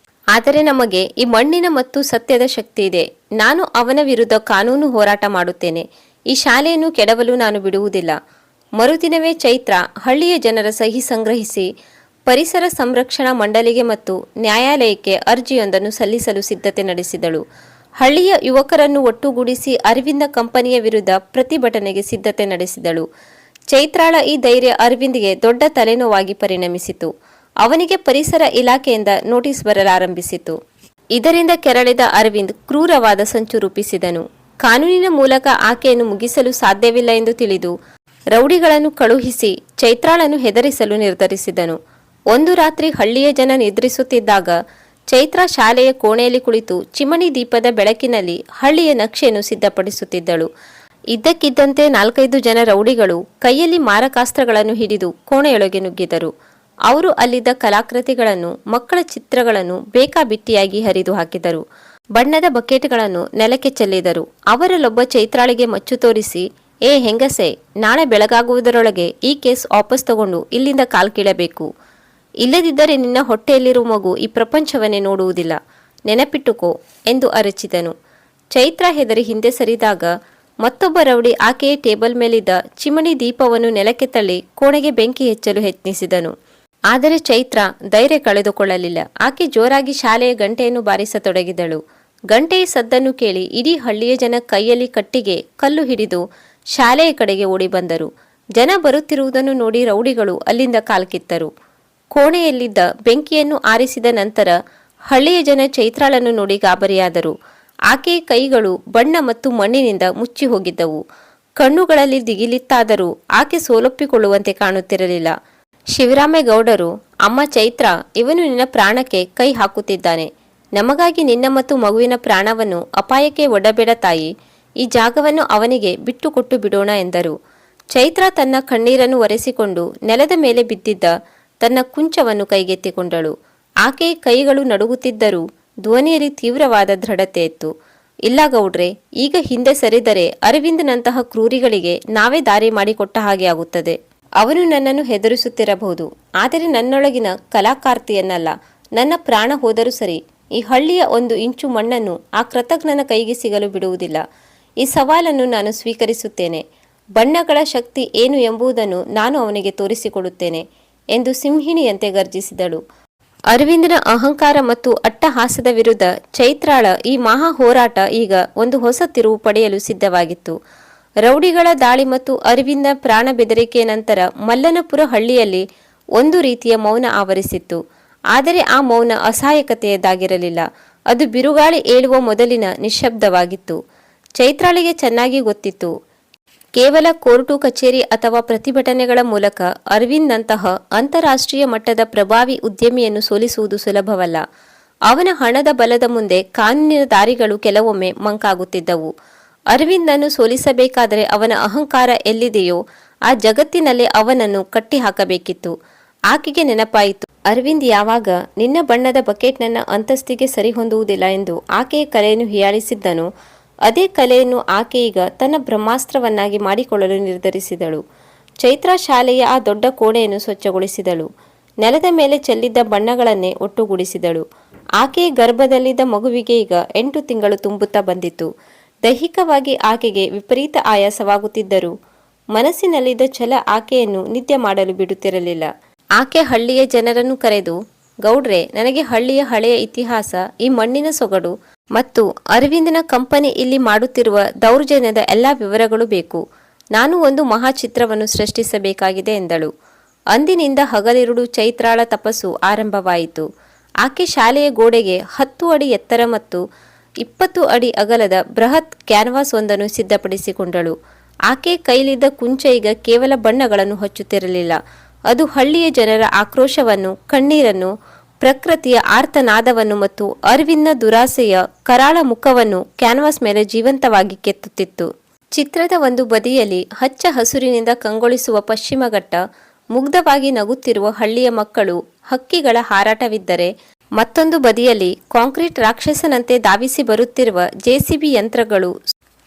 ಆದರೆ ನಮಗೆ ಈ ಮಣ್ಣಿನ ಮತ್ತು ಸತ್ಯದ ಶಕ್ತಿ ಇದೆ. ನಾನು ಅವನ ವಿರುದ್ಧ ಕಾನೂನು ಹೋರಾಟ ಮಾಡುತ್ತೇನೆ. ಈ ಶಾಲೆಯನ್ನು ಕೆಡವಲು ನಾನು ಬಿಡುವುದಿಲ್ಲ. ಮರುದಿನವೇ ಚೈತ್ರ ಹಳ್ಳಿಯ ಜನರ ಸಹಿ ಸಂಗ್ರಹಿಸಿ ಪರಿಸರ ಸಂರಕ್ಷಣಾ ಮಂಡಳಿಗೆ ಮತ್ತು ನ್ಯಾಯಾಲಯಕ್ಕೆ ಅರ್ಜಿಯೊಂದನ್ನು ಸಲ್ಲಿಸಲು ಸಿದ್ಧತೆ ನಡೆಸಿದಳು. ಹಳ್ಳಿಯ ಯುವಕರನ್ನು ಒಟ್ಟುಗೂಡಿಸಿ ಅರವಿಂದ ಕಂಪನಿಯ ವಿರುದ್ಧ ಪ್ರತಿಭಟನೆಗೆ ಸಿದ್ಧತೆ ನಡೆಸಿದಳು. ಚೈತ್ರಾಳ ಈ ಧೈರ್ಯ ಅರವಿಂದ್ಗೆ ದೊಡ್ಡ ತಲೆನೋವಾಗಿ ಪರಿಣಮಿಸಿತು. ಅವನಿಗೆ ಪರಿಸರ ಇಲಾಖೆಯಿಂದ ನೋಟಿಸ್ ಬರಲಾರಂಭಿಸಿತು. ಇದರಿಂದ ಕೆರಳಿದ ಅರವಿಂದ್ ಕ್ರೂರವಾದ ಸಂಚು ರೂಪಿಸಿದನು. ಕಾನೂನಿನ ಮೂಲಕ ಆಕೆಯನ್ನು ಮುಗಿಸಲು ಸಾಧ್ಯವಿಲ್ಲ ಎಂದು ತಿಳಿದು ರೌಡಿಗಳನ್ನು ಕಳುಹಿಸಿ ಚೈತ್ರಾಳನ್ನು ಹೆದರಿಸಲು ನಿರ್ಧರಿಸಿದನು. ಒಂದು ರಾತ್ರಿ ಹಳ್ಳಿಯ ಜನ ನಿದ್ರಿಸುತ್ತಿದ್ದಾಗ ಚೈತ್ರ ಶಾಲೆಯ ಕೋಣೆಯಲ್ಲಿ ಕುಳಿತು ಚಿಮಣಿ ದೀಪದ ಬೆಳಕಿನಲ್ಲಿ ಹಳ್ಳಿಯ ನಕ್ಷೆಯನ್ನು ಸಿದ್ಧಪಡಿಸುತ್ತಿದ್ದಳು. ಇದ್ದಕ್ಕಿದ್ದಂತೆ 4-5 ಜನ ರೌಡಿಗಳು ಕೈಯಲ್ಲಿ ಮಾರಕಾಸ್ತ್ರಗಳನ್ನು ಹಿಡಿದು ಕೋಣೆಯೊಳಗೆ ನುಗ್ಗಿದರು. ಅವರು ಅಲ್ಲಿದ್ದ ಕಲಾಕೃತಿಗಳನ್ನು, ಮಕ್ಕಳ ಚಿತ್ರಗಳನ್ನು ಬೇಕಾಬಿಟ್ಟಿಯಾಗಿ ಹರಿದು ಹಾಕಿದರು. ಬಣ್ಣದ ಬಕೆಟ್ಗಳನ್ನು ನೆಲಕ್ಕೆ ಚೆಲ್ಲಿದರು. ಅವರಲ್ಲೊಬ್ಬ ಚೈತ್ರಾಳಿಗೆ ಮಚ್ಚು ತೋರಿಸಿ, ಏ ಹೆಂಗಸೆ, ನಾಳೆ ಬೆಳಗಾಗುವುದರೊಳಗೆ ಈ ಕೇಸ್ ವಾಪಸ್ ತಗೊಂಡು ಇಲ್ಲಿಂದ ಕಾಲ್ಕೀಳಬೇಕು. ಇಲ್ಲದಿದ್ದರೆ ನಿನ್ನ ಹೊಟ್ಟೆಯಲ್ಲಿರುವ ಮಗು ಈ ಪ್ರಪಂಚವನ್ನೇ ನೋಡುವುದಿಲ್ಲ, ನೆನಪಿಟ್ಟುಕೋ ಎಂದು ಅರಚಿದನು. ಚೈತ್ರ ಹೆದರಿ ಹಿಂದೆ ಸರಿದಾಗ ಮತ್ತೊಬ್ಬ ರೌಡಿ ಆಕೆಯ ಟೇಬಲ್ ಮೇಲಿದ್ದ ಚಿಮಣಿ ದೀಪವನ್ನು ನೆಲಕ್ಕೆ ತಳ್ಳಿ ಕೋಣೆಗೆ ಬೆಂಕಿ ಹೆಚ್ಚಲು ಯತ್ನಿಸಿದನು. ಆದರೆ ಚೈತ್ರ ಧೈರ್ಯ ಕಳೆದುಕೊಳ್ಳಲಿಲ್ಲ. ಆಕೆ ಜೋರಾಗಿ ಶಾಲೆಯ ಗಂಟೆಯನ್ನು ಬಾರಿಸತೊಡಗಿದಳು. ಗಂಟೆಯ ಸದ್ದನ್ನು ಕೇಳಿ ಇಡೀ ಹಳ್ಳಿಯ ಜನ ಕೈಯಲ್ಲಿ ಕಟ್ಟಿಗೆ, ಕಲ್ಲು ಹಿಡಿದು ಶಾಲೆಯ ಕಡೆಗೆ ಓಡಿ ಬಂದರು. ಜನ ಬರುತ್ತಿರುವುದನ್ನು ನೋಡಿ ರೌಡಿಗಳು ಅಲ್ಲಿಂದ ಕಾಲ್ಕಿತ್ತರು. ಕೋಣೆಯಲ್ಲಿದ್ದ ಬೆಂಕಿಯನ್ನು ಆರಿಸಿದ ನಂತರ ಹಳ್ಳಿಯ ಜನ ಚೈತ್ರಾಳನ್ನು ನೋಡಿ ಗಾಬರಿಯಾದರು. ಆಕೆಯ ಕೈಗಳು ಬಣ್ಣ ಮತ್ತು ಮಣ್ಣಿನಿಂದ ಮುಚ್ಚಿ ಹೋಗಿದ್ದವು. ಕಣ್ಣುಗಳಲ್ಲಿ ದಿಗಿಲಿತ್ತಾದರೂ ಆಕೆ ಸೋಲೊಪ್ಪಿಕೊಳ್ಳುವಂತೆ ಕಾಣುತ್ತಿರಲಿಲ್ಲ. ಶಿವರಾಮೇಗೌಡರು, ಅಮ್ಮ ಚೈತ್ರ, ಇವನು ನಿನ್ನ ಪ್ರಾಣಕ್ಕೆ ಕೈ ಹಾಕುತ್ತಿದ್ದಾನೆ. ನಮಗಾಗಿ ನಿನ್ನ ಮತ್ತು ಮಗುವಿನ ಪ್ರಾಣವನ್ನು ಅಪಾಯಕ್ಕೆ ಒಡ್ಡಬೇಡ ತಾಯಿ. ಈ ಜಾಗವನ್ನು ಅವನಿಗೆ ಬಿಟ್ಟು ಕೊಟ್ಟು ಬಿಡೋಣ ಎಂದರು. ಚೈತ್ರ ತನ್ನ ಕಣ್ಣೀರನ್ನು ಒರೆಸಿಕೊಂಡು ನೆಲದ ಮೇಲೆ ಬಿದ್ದಿದ್ದ ತನ್ನ ಕುಂಚವನ್ನು ಕೈಗೆತ್ತಿಕೊಂಡಳು. ಆಕೆಯ ಕೈಗಳು ನಡುಗುತ್ತಿದ್ದರೂ ಧ್ವನಿಯಲ್ಲಿ ತೀವ್ರವಾದ ದೃಢತೆ ಇತ್ತು. ಇಲ್ಲ ಗೌಡ್ರೆ, ಈಗ ಹಿಂದೆ ಸರಿದರೆ ಅರವಿಂದನಂತಹ ಕ್ರೂರಿಗಳಿಗೆ ನಾವೇ ದಾರಿ ಮಾಡಿಕೊಟ್ಟ ಹಾಗೆ ಆಗುತ್ತದೆ. ಅವನು ನನ್ನನ್ನು ಹೆದರಿಸುತ್ತಿರಬಹುದು, ಆದರೆ ನನ್ನೊಳಗಿನ ಕಲಾಕಾರ್ತಿಯನ್ನಲ್ಲ. ನನ್ನ ಪ್ರಾಣ ಹೋದರೂ ಸರಿ, ಈ ಹಳ್ಳಿಯ 1 ಇಂಚು ಮಣ್ಣನ್ನು ಆ ಕೃತಜ್ಞನ ಕೈಗೆ ಸಿಗಲು ಬಿಡುವುದಿಲ್ಲ. ಈ ಸವಾಲನ್ನು ನಾನು ಸ್ವೀಕರಿಸುತ್ತೇನೆ. ಬಣ್ಣಗಳ ಶಕ್ತಿ ಏನು ಎಂಬುದನ್ನು ನಾನು ಅವನಿಗೆ ತೋರಿಸಿಕೊಡುತ್ತೇನೆ ಎಂದು ಸಿಂಹಿಣಿಯಂತೆ ಗರ್ಜಿಸಿದಳು. ಅರವಿಂದನ ಅಹಂಕಾರ ಮತ್ತು ಅಟ್ಟಹಾಸದ ವಿರುದ್ಧ ಚೈತ್ರಾಳ ಈ ಮಹಾ ಹೋರಾಟ ಈಗ ಒಂದು ಹೊಸ ತಿರುವು ಪಡೆಯಲು ಸಿದ್ಧವಾಗಿತ್ತು. ರೌಡಿಗಳ ದಾಳಿ ಮತ್ತು ಅರವಿಂದ ಪ್ರಾಣ ಬೆದರಿಕೆಯ ನಂತರ ಮಲ್ಲನಪುರ ಹಳ್ಳಿಯಲ್ಲಿ ಒಂದು ರೀತಿಯ ಮೌನ ಆವರಿಸಿತ್ತು. ಆದರೆ ಆ ಮೌನ ಅಸಹಾಯಕತೆಯದ್ದಾಗಿರಲಿಲ್ಲ. ಅದು ಬಿರುಗಾಳಿ ಏಳುವ ಮೊದಲಿನ ನಿಶ್ಶಬ್ದವಾಗಿತ್ತು. ಚೈತ್ರಾಳಿಗೆ ಚೆನ್ನಾಗಿ ಗೊತ್ತಿತ್ತು, ಕೇವಲ ಕೋರ್ಟು ಕಚೇರಿ ಅಥವಾ ಪ್ರತಿಭಟನೆಗಳ ಮೂಲಕ ಅರವಿಂದ್ನಂತಹ ಅಂತಾರಾಷ್ಟ್ರೀಯ ಮಟ್ಟದ ಪ್ರಭಾವಿ ಉದ್ಯಮಿಯನ್ನು ಸೋಲಿಸುವುದು ಸುಲಭವಲ್ಲ. ಅವನ ಹಣದ ಬಲದ ಮುಂದೆ ಕಾನೂನಿನ ದಾರಿಗಳು ಕೆಲವೊಮ್ಮೆ ಮಂಕಾಗುತ್ತಿದ್ದವು. ಅರವಿಂದನ್ನು ಸೋಲಿಸಬೇಕಾದರೆ ಅವನ ಅಹಂಕಾರ ಎಲ್ಲಿದೆಯೋ ಆ ಜಗತ್ತಿನಲ್ಲಿ ಅವನನ್ನು ಕಟ್ಟಿಹಾಕಬೇಕಿತ್ತು. ಆಕೆಗೆ ನೆನಪಾಯಿತು, ಅರವಿಂದ್ ಯಾವಾಗ ನಿನ್ನ ಬಣ್ಣದ ಬಕೆಟ್ ನನ್ನ ಅಂತಸ್ತಿಗೆ ಸರಿಹೊಂದುವುದಿಲ್ಲ ಎಂದು ಆಕೆಯ ಕಲೆಯನ್ನು ಹೀಯಾಳಿಸಿದ್ದನು, ಅದೇ ಕಲೆಯನ್ನು ಆಕೆ ಈಗ ತನ್ನ ಬ್ರಹ್ಮಾಸ್ತ್ರವನ್ನಾಗಿ ಮಾಡಿಕೊಳ್ಳಲು ನಿರ್ಧರಿಸಿದಳು. ಚೈತ್ರಾ ಶಾಲೆಯ ಆ ದೊಡ್ಡ ಕೋಣೆಯನ್ನು ಸ್ವಚ್ಛಗೊಳಿಸಿದಳು. ನೆಲದ ಮೇಲೆ ಚೆಲ್ಲಿದ್ದ ಬಣ್ಣಗಳನ್ನೇ ಒಟ್ಟುಗೂಡಿಸಿದಳು. ಆಕೆಯ ಗರ್ಭದಲ್ಲಿದ್ದ ಮಗುವಿಗೆ ಈಗ 8 ತಿಂಗಳು ತುಂಬುತ್ತಾ ಬಂದಿತ್ತು. ದೈಹಿಕವಾಗಿ ಆಕೆಗೆ ವಿಪರೀತ ಆಯಾಸವಾಗುತ್ತಿದ್ದರೂ ಮನಸ್ಸಿನಲ್ಲಿದ್ದ ಛಲ ಆಕೆಯನ್ನು ನಿದ್ದೆ ಮಾಡಲು ಬಿಡುತ್ತಿರಲಿಲ್ಲ. ಆಕೆ ಹಳ್ಳಿಯ ಜನರನ್ನು ಕರೆದು, ಗೌಡ್ರೆ, ನನಗೆ ಹಳ್ಳಿಯ ಹಳೆಯ ಇತಿಹಾಸ, ಈ ಮಣ್ಣಿನ ಸೊಗಡು ಮತ್ತು ಅರವಿಂದನ ಕಂಪನಿ ಇಲ್ಲಿ ಮಾಡುತ್ತಿರುವ ದೌರ್ಜನ್ಯದ ಎಲ್ಲ ವಿವರಗಳು ಬೇಕು. ನಾನು ಒಂದು ಮಹಾಚಿತ್ರವನ್ನು ಸೃಷ್ಟಿಸಬೇಕಾಗಿದೆ ಎಂದಳು. ಅಂದಿನಿಂದ ಹಗಲಿರುಳು ಚೈತ್ರಾಳ ತಪಸ್ಸು ಆರಂಭವಾಯಿತು. ಆಕೆ ಶಾಲೆಯ ಗೋಡೆಗೆ 10 ಅಡಿ ಎತ್ತರ ಮತ್ತು 20 ಅಡಿ ಅಗಲದ ಬೃಹತ್ ಕ್ಯಾನ್ವಾಸ್ ಒಂದನ್ನು ಸಿದ್ಧಪಡಿಸಿಕೊಂಡಳು. ಆಕೆ ಕೈಲಿದ್ದ ಕುಂಚ ಈಗ ಕೇವಲ ಬಣ್ಣಗಳನ್ನು ಹಚ್ಚುತ್ತಿರಲಿಲ್ಲ. ಅದು ಹಳ್ಳಿಯ ಜನರ ಆಕ್ರೋಶವನ್ನು, ಕಣ್ಣೀರನ್ನು, ಪ್ರಕೃತಿಯ ಆರ್ತನಾದವನ್ನು ಮತ್ತು ಅರವಿಂದ್ನ ದುರಾಸೆಯ ಕರಾಳ ಮುಖವನ್ನು ಕ್ಯಾನ್ವಾಸ್ ಮೇಲೆ ಜೀವಂತವಾಗಿ ಕೆತ್ತುತ್ತಿತ್ತು. ಚಿತ್ರದ ಒಂದು ಬದಿಯಲ್ಲಿ ಹಚ್ಚ ಹಸುರಿನಿಂದ ಕಂಗೊಳಿಸುವ ಪಶ್ಚಿಮ ಘಟ್ಟ, ಮುಗ್ಧವಾಗಿ ನಗುತ್ತಿರುವ ಹಳ್ಳಿಯ ಮಕ್ಕಳು, ಹಕ್ಕಿಗಳ ಹಾರಾಟವಿದ್ದರೆ, ಮತ್ತೊಂದು ಬದಿಯಲ್ಲಿ ಕಾಂಕ್ರೀಟ್ ರಾಕ್ಷಸನಂತೆ ಧಾವಿಸಿ ಬರುತ್ತಿರುವ ಜೆಸಿಬಿ ಯಂತ್ರಗಳು,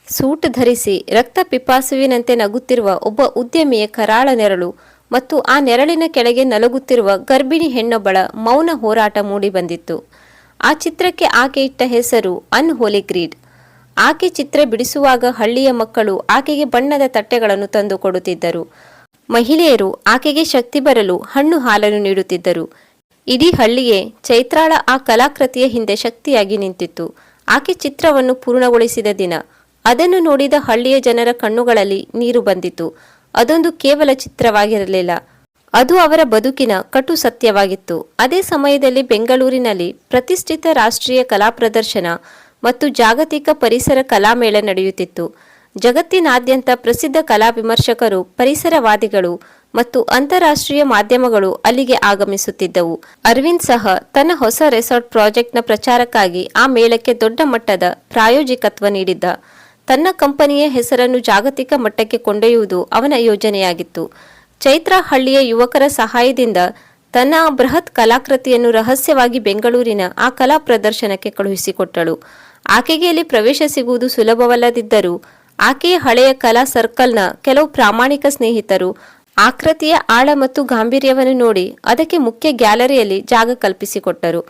ಸೂಟ್ ಧರಿಸಿ ರಕ್ತ ಪಿಪಾಸುವಿನಂತೆ ನಗುತ್ತಿರುವ ಒಬ್ಬ ಉದ್ಯಮಿಯ ಕರಾಳ ನೆರಳು ಮತ್ತು ಆ ನೆರಳಿನ ಕೆಳಗೆ ನಲುಗುತ್ತಿರುವ ಗರ್ಭಿಣಿ ಹೆಣ್ಣೊಬ್ಬಳ ಮೌನ ಹೋರಾಟ ಮೂಡಿಬಂದಿತ್ತು. ಆ ಚಿತ್ರಕ್ಕೆ ಆಕೆ ಇಟ್ಟ ಹೆಸರು ಅನ್ಹೋಲಿ ಗ್ರೀಡ್. ಆಕೆ ಚಿತ್ರ ಬಿಡಿಸುವಾಗ ಹಳ್ಳಿಯ ಮಕ್ಕಳು ಆಕೆಗೆ ಬಣ್ಣದ ತಟ್ಟೆಗಳನ್ನು ತಂದು ಕೊಡುತ್ತಿದ್ದರು. ಮಹಿಳೆಯರು ಆಕೆಗೆ ಶಕ್ತಿ ಬರಲು ಹಣ್ಣು ಹಾಲನ್ನು ನೀಡುತ್ತಿದ್ದರು. ಇಡೀ ಹಳ್ಳಿಯೇ ಚೈತ್ರಾಳ ಆ ಕಲಾಕೃತಿಯ ಹಿಂದೆ ಶಕ್ತಿಯಾಗಿ ನಿಂತಿತ್ತು. ಆಕೆ ಚಿತ್ರವನ್ನು ಪೂರ್ಣಗೊಳಿಸಿದ ದಿನ ಅದನ್ನು ನೋಡಿದ ಹಳ್ಳಿಯ ಜನರ ಕಣ್ಣುಗಳಲ್ಲಿ ನೀರು ಬಂದಿತು. ಅದೊಂದು ಕೇವಲ ಚಿತ್ರವಾಗಿರಲಿಲ್ಲ, ಅದು ಅವರ ಬದುಕಿನ ಕಟು ಸತ್ಯವಾಗಿತ್ತು. ಅದೇ ಸಮಯದಲ್ಲಿ ಬೆಂಗಳೂರಿನಲ್ಲಿ ಪ್ರತಿಷ್ಠಿತ ರಾಷ್ಟ್ರೀಯ ಕಲಾ ಪ್ರದರ್ಶನ ಮತ್ತು ಜಾಗತಿಕ ಪರಿಸರ ಕಲಾಮೇಳ ನಡೆಯುತ್ತಿತ್ತು. ಜಗತ್ತಿನಾದ್ಯಂತ ಪ್ರಸಿದ್ಧ ಕಲಾ ವಿಮರ್ಶಕರು, ಪರಿಸರವಾದಿಗಳು ಮತ್ತು ಅಂತಾರಾಷ್ಟ್ರೀಯ ಮಾಧ್ಯಮಗಳು ಅಲ್ಲಿಗೆ ಆಗಮಿಸುತ್ತಿದ್ದವು. ಅರವಿಂದ್ ಸಹ ತನ್ನ ಹೊಸ ರೆಸಾರ್ಟ್ ಪ್ರಾಜೆಕ್ಟ್ನ ಪ್ರಚಾರಕ್ಕಾಗಿ ಆ ಮೇಳಕ್ಕೆ ದೊಡ್ಡ ಮಟ್ಟದ ಪ್ರಾಯೋಜಕತ್ವ ನೀಡಿದ್ದ. ತನ್ನ ಕಂಪನಿಯ ಹೆಸರನ್ನು ಜಾಗತಿಕ ಮಟ್ಟಕ್ಕೆ ಕೊಂಡೊಯ್ಯುವುದು ಅವನ ಯೋಜನೆಯಾಗಿತ್ತು. ಚೈತ್ರಾ ಹಳ್ಳಿಯ ಯುವಕರ ಸಹಾಯದಿಂದ ತನ್ನ ಬೃಹತ್ ಕಲಾಕೃತಿಯನ್ನು ರಹಸ್ಯವಾಗಿ ಬೆಂಗಳೂರಿನ ಆ ಕಲಾ ಪ್ರದರ್ಶನಕ್ಕೆ ಕಳುಹಿಸಿಕೊಟ್ಟಳು. ಆಕೆಗೆ ಅಲ್ಲಿ ಪ್ರವೇಶ ಸಿಗುವುದು ಸುಲಭವಲ್ಲದಿದ್ದರೂ ಆಕೆಯ ಹಳೆಯ ಕಲಾ ಸರ್ಕಲ್ನ ಕೆಲವು ಪ್ರಾಮಾಣಿಕ ಸ್ನೇಹಿತರು ಆಕೃತಿಯ ಆಳ ಮತ್ತು ಗಾಂಭೀರ್ಯವನ್ನು ನೋಡಿ ಅದಕ್ಕೆ ಮುಖ್ಯ ಗ್ಯಾಲರಿಯಲ್ಲಿ ಜಾಗ ಕಲ್ಪಿಸಿಕೊಟ್ಟರು.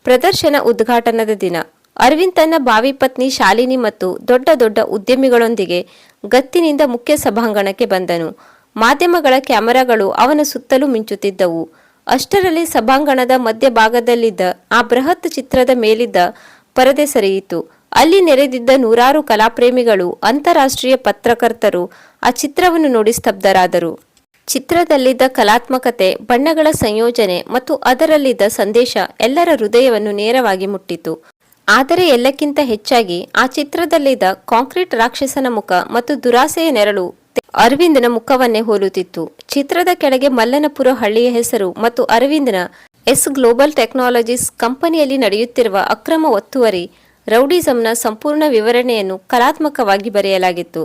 ಪ್ರದರ್ಶನ ಉದ್ಘಾಟನದ ದಿನ ಅರವಿಂದ್ ತನ್ನ ಭಾವಿ ಪತ್ನಿ ಶಾಲಿನಿ ಮತ್ತು ದೊಡ್ಡ ದೊಡ್ಡ ಉದ್ಯಮಿಗಳೊಂದಿಗೆ ಗತ್ತಿನಿಂದ ಮುಖ್ಯ ಸಭಾಂಗಣಕ್ಕೆ ಬಂದನು. ಮಾಧ್ಯಮಗಳ ಕ್ಯಾಮೆರಾಗಳು ಅವನ ಸುತ್ತಲೂ ಮಿಂಚುತ್ತಿದ್ದವು. ಅಷ್ಟರಲ್ಲಿ ಸಭಾಂಗಣದ ಮಧ್ಯಭಾಗದಲ್ಲಿದ್ದ ಆ ಬೃಹತ್ ಚಿತ್ರದ ಮೇಲಿದ್ದ ಪರದೆ ಸರಿಯಿತು. ಅಲ್ಲಿ ನೆರೆದಿದ್ದ ನೂರಾರು ಕಲಾಪ್ರೇಮಿಗಳು, ಅಂತಾರಾಷ್ಟ್ರೀಯ ಪತ್ರಕರ್ತರು ಆ ಚಿತ್ರವನ್ನು ನೋಡಿ ಸ್ತಬ್ಧರಾದರು. ಚಿತ್ರದಲ್ಲಿದ್ದ ಕಲಾತ್ಮಕತೆ, ಬಣ್ಣಗಳ ಸಂಯೋಜನೆ ಮತ್ತು ಅದರಲ್ಲಿದ್ದ ಸಂದೇಶ ಎಲ್ಲರ ಹೃದಯವನ್ನು ನೇರವಾಗಿ ಮುಟ್ಟಿತು. ಆದರೆ ಎಲ್ಲಕ್ಕಿಂತ ಹೆಚ್ಚಾಗಿ ಆ ಚಿತ್ರದಲ್ಲಿದ್ದ ಕಾಂಕ್ರೀಟ್ ರಾಕ್ಷಸನ ಮುಖ ಮತ್ತು ದುರಾಸೆಯ ನೆರಳು ಅರವಿಂದನ ಮುಖವನ್ನೇ ಹೋಲುತ್ತಿತ್ತು. ಚಿತ್ರದ ಕೆಳಗೆ ಮಲ್ಲನಪುರ ಹಳ್ಳಿಯ ಹೆಸರು ಮತ್ತು ಅರವಿಂದನ ಎಸ್ ಗ್ಲೋಬಲ್ ಟೆಕ್ನಾಲಜೀಸ್ ಕಂಪನಿಯಲ್ಲಿ ನಡೆಯುತ್ತಿರುವ ಅಕ್ರಮ ಒತ್ತುವರಿ, ರೌಡಿಸಂನ ಸಂಪೂರ್ಣ ವಿವರಣೆಯನ್ನು ಕಲಾತ್ಮಕವಾಗಿ ಬರೆಯಲಾಗಿತ್ತು.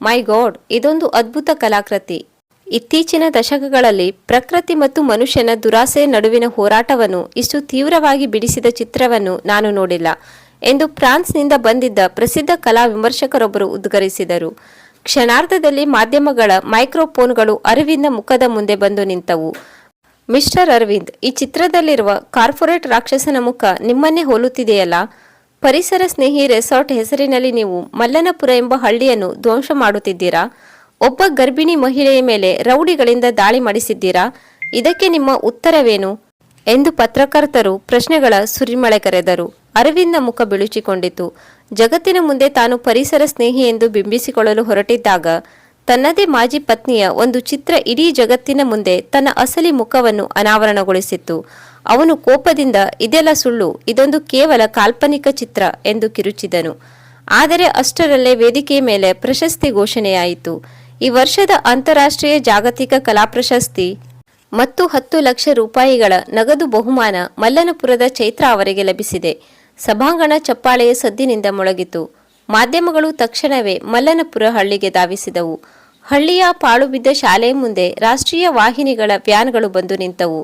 ಮೈ ಗಾಡ್, ಇದೊಂದು ಅದ್ಭುತ ಕಲಾಕೃತಿ. ಇತ್ತೀಚಿನ ದಶಕಗಳಲ್ಲಿ ಪ್ರಕೃತಿ ಮತ್ತು ಮನುಷ್ಯನ ದುರಾಸೆಯ ನಡುವಿನ ಹೋರಾಟವನ್ನು ಇಷ್ಟು ತೀವ್ರವಾಗಿ ಬಿಡಿಸಿದ ಚಿತ್ರವನ್ನು ನಾನು ನೋಡಿಲ್ಲ ಎಂದು ಫ್ರಾನ್ಸ್ನಿಂದ ಬಂದಿದ್ದ ಪ್ರಸಿದ್ಧ ಕಲಾ ವಿಮರ್ಶಕರೊಬ್ಬರು ಉದ್ಗರಿಸಿದರು. ಕ್ಷಣಾರ್ಧದಲ್ಲಿ ಮಾಧ್ಯಮಗಳ ಮೈಕ್ರೋಫೋನ್ಗಳು ಅರವಿಂದ ಮುಖದ ಮುಂದೆ ಬಂದು ನಿಂತವು. ಮಿಸ್ಟರ್ ಅರವಿಂದ್, ಈ ಚಿತ್ರದಲ್ಲಿರುವ ಕಾರ್ಪೊರೇಟ್ ರಾಕ್ಷಸನ ಮುಖ ನಿಮ್ಮನ್ನೇ ಹೋಲುತ್ತಿದೆಯಲ್ಲ? ಪರಿಸರ ಸ್ನೇಹಿ ರೆಸಾರ್ಟ್ ಹೆಸರಿನಲ್ಲಿ ನೀವು ಮಲ್ಲನಪುರ ಎಂಬ ಹಳ್ಳಿಯನ್ನು ಧ್ವಂಸ ಮಾಡುತ್ತಿದ್ದೀರಾ? ಒಬ್ಬ ಗರ್ಭಿಣಿ ಮಹಿಳೆಯ ಮೇಲೆ ರೌಡಿಗಳಿಂದ ದಾಳಿ ಮಾಡಿಸಿದ್ದೀರಾ? ಇದಕ್ಕೆ ನಿಮ್ಮ ಉತ್ತರವೇನು ಎಂದು ಪತ್ರಕರ್ತರು ಪ್ರಶ್ನೆಗಳ ಸುರಿಮಳೆ ಕರೆದರು. ಅರವಿಂದ್ನ ಮುಖ ಬಿಳುಚಿಕೊಂಡಿತು. ಜಗತ್ತಿನ ಮುಂದೆ ತಾನು ಪರಿಸರ ಸ್ನೇಹಿ ಎಂದು ಬಿಂಬಿಸಿಕೊಳ್ಳಲು ಹೊರಟಿದ್ದಾಗ ತನ್ನದೇ ಮಾಜಿ ಪತ್ನಿಯ ಒಂದು ಚಿತ್ರ ಇಡೀ ಜಗತ್ತಿನ ಮುಂದೆ ತನ್ನ ಅಸಲಿ ಮುಖವನ್ನು ಅನಾವರಣಗೊಳಿಸಿತ್ತು. ಅವನು ಕೋಪದಿಂದ, ಇದೆಲ್ಲ ಸುಳ್ಳು, ಇದೊಂದು ಕೇವಲ ಕಾಲ್ಪನಿಕ ಚಿತ್ರ ಎಂದು ಕಿರುಚಿದನು. ಆದರೆ ಅಷ್ಟರಲ್ಲೇ ವೇದಿಕೆಯ ಮೇಲೆ ಪ್ರಶಸ್ತಿ ಘೋಷಣೆಯಾಯಿತು. ಈ ವರ್ಷದ ಅಂತಾರಾಷ್ಟ್ರೀಯ ಜಾಗತಿಕ ಕಲಾ ಪ್ರಶಸ್ತಿ ಮತ್ತು 10 ಲಕ್ಷ ರೂಪಾಯಿಗಳ ನಗದು ಬಹುಮಾನ ಮಲ್ಲನಪುರದ ಚೈತ್ರ ಅವರಿಗೆ ಲಭಿಸಿದೆ. ಸಭಾಂಗಣ ಚಪ್ಪಾಳೆಯ ಸದ್ದಿನಿಂದ ಮೊಳಗಿತು. ಮಾಧ್ಯಮಗಳು ತಕ್ಷಣವೇ ಮಲ್ಲನಪುರ ಹಳ್ಳಿಗೆ ಧಾವಿಸಿದವು. ಹಳ್ಳಿಯ ಪಾಳುಬಿದ್ದ ಶಾಲೆಯ ಮುಂದೆ ರಾಷ್ಟ್ರೀಯ ವಾಹಿನಿಗಳ ವ್ಯಾನ್ಗಳು ಬಂದು ನಿಂತವು.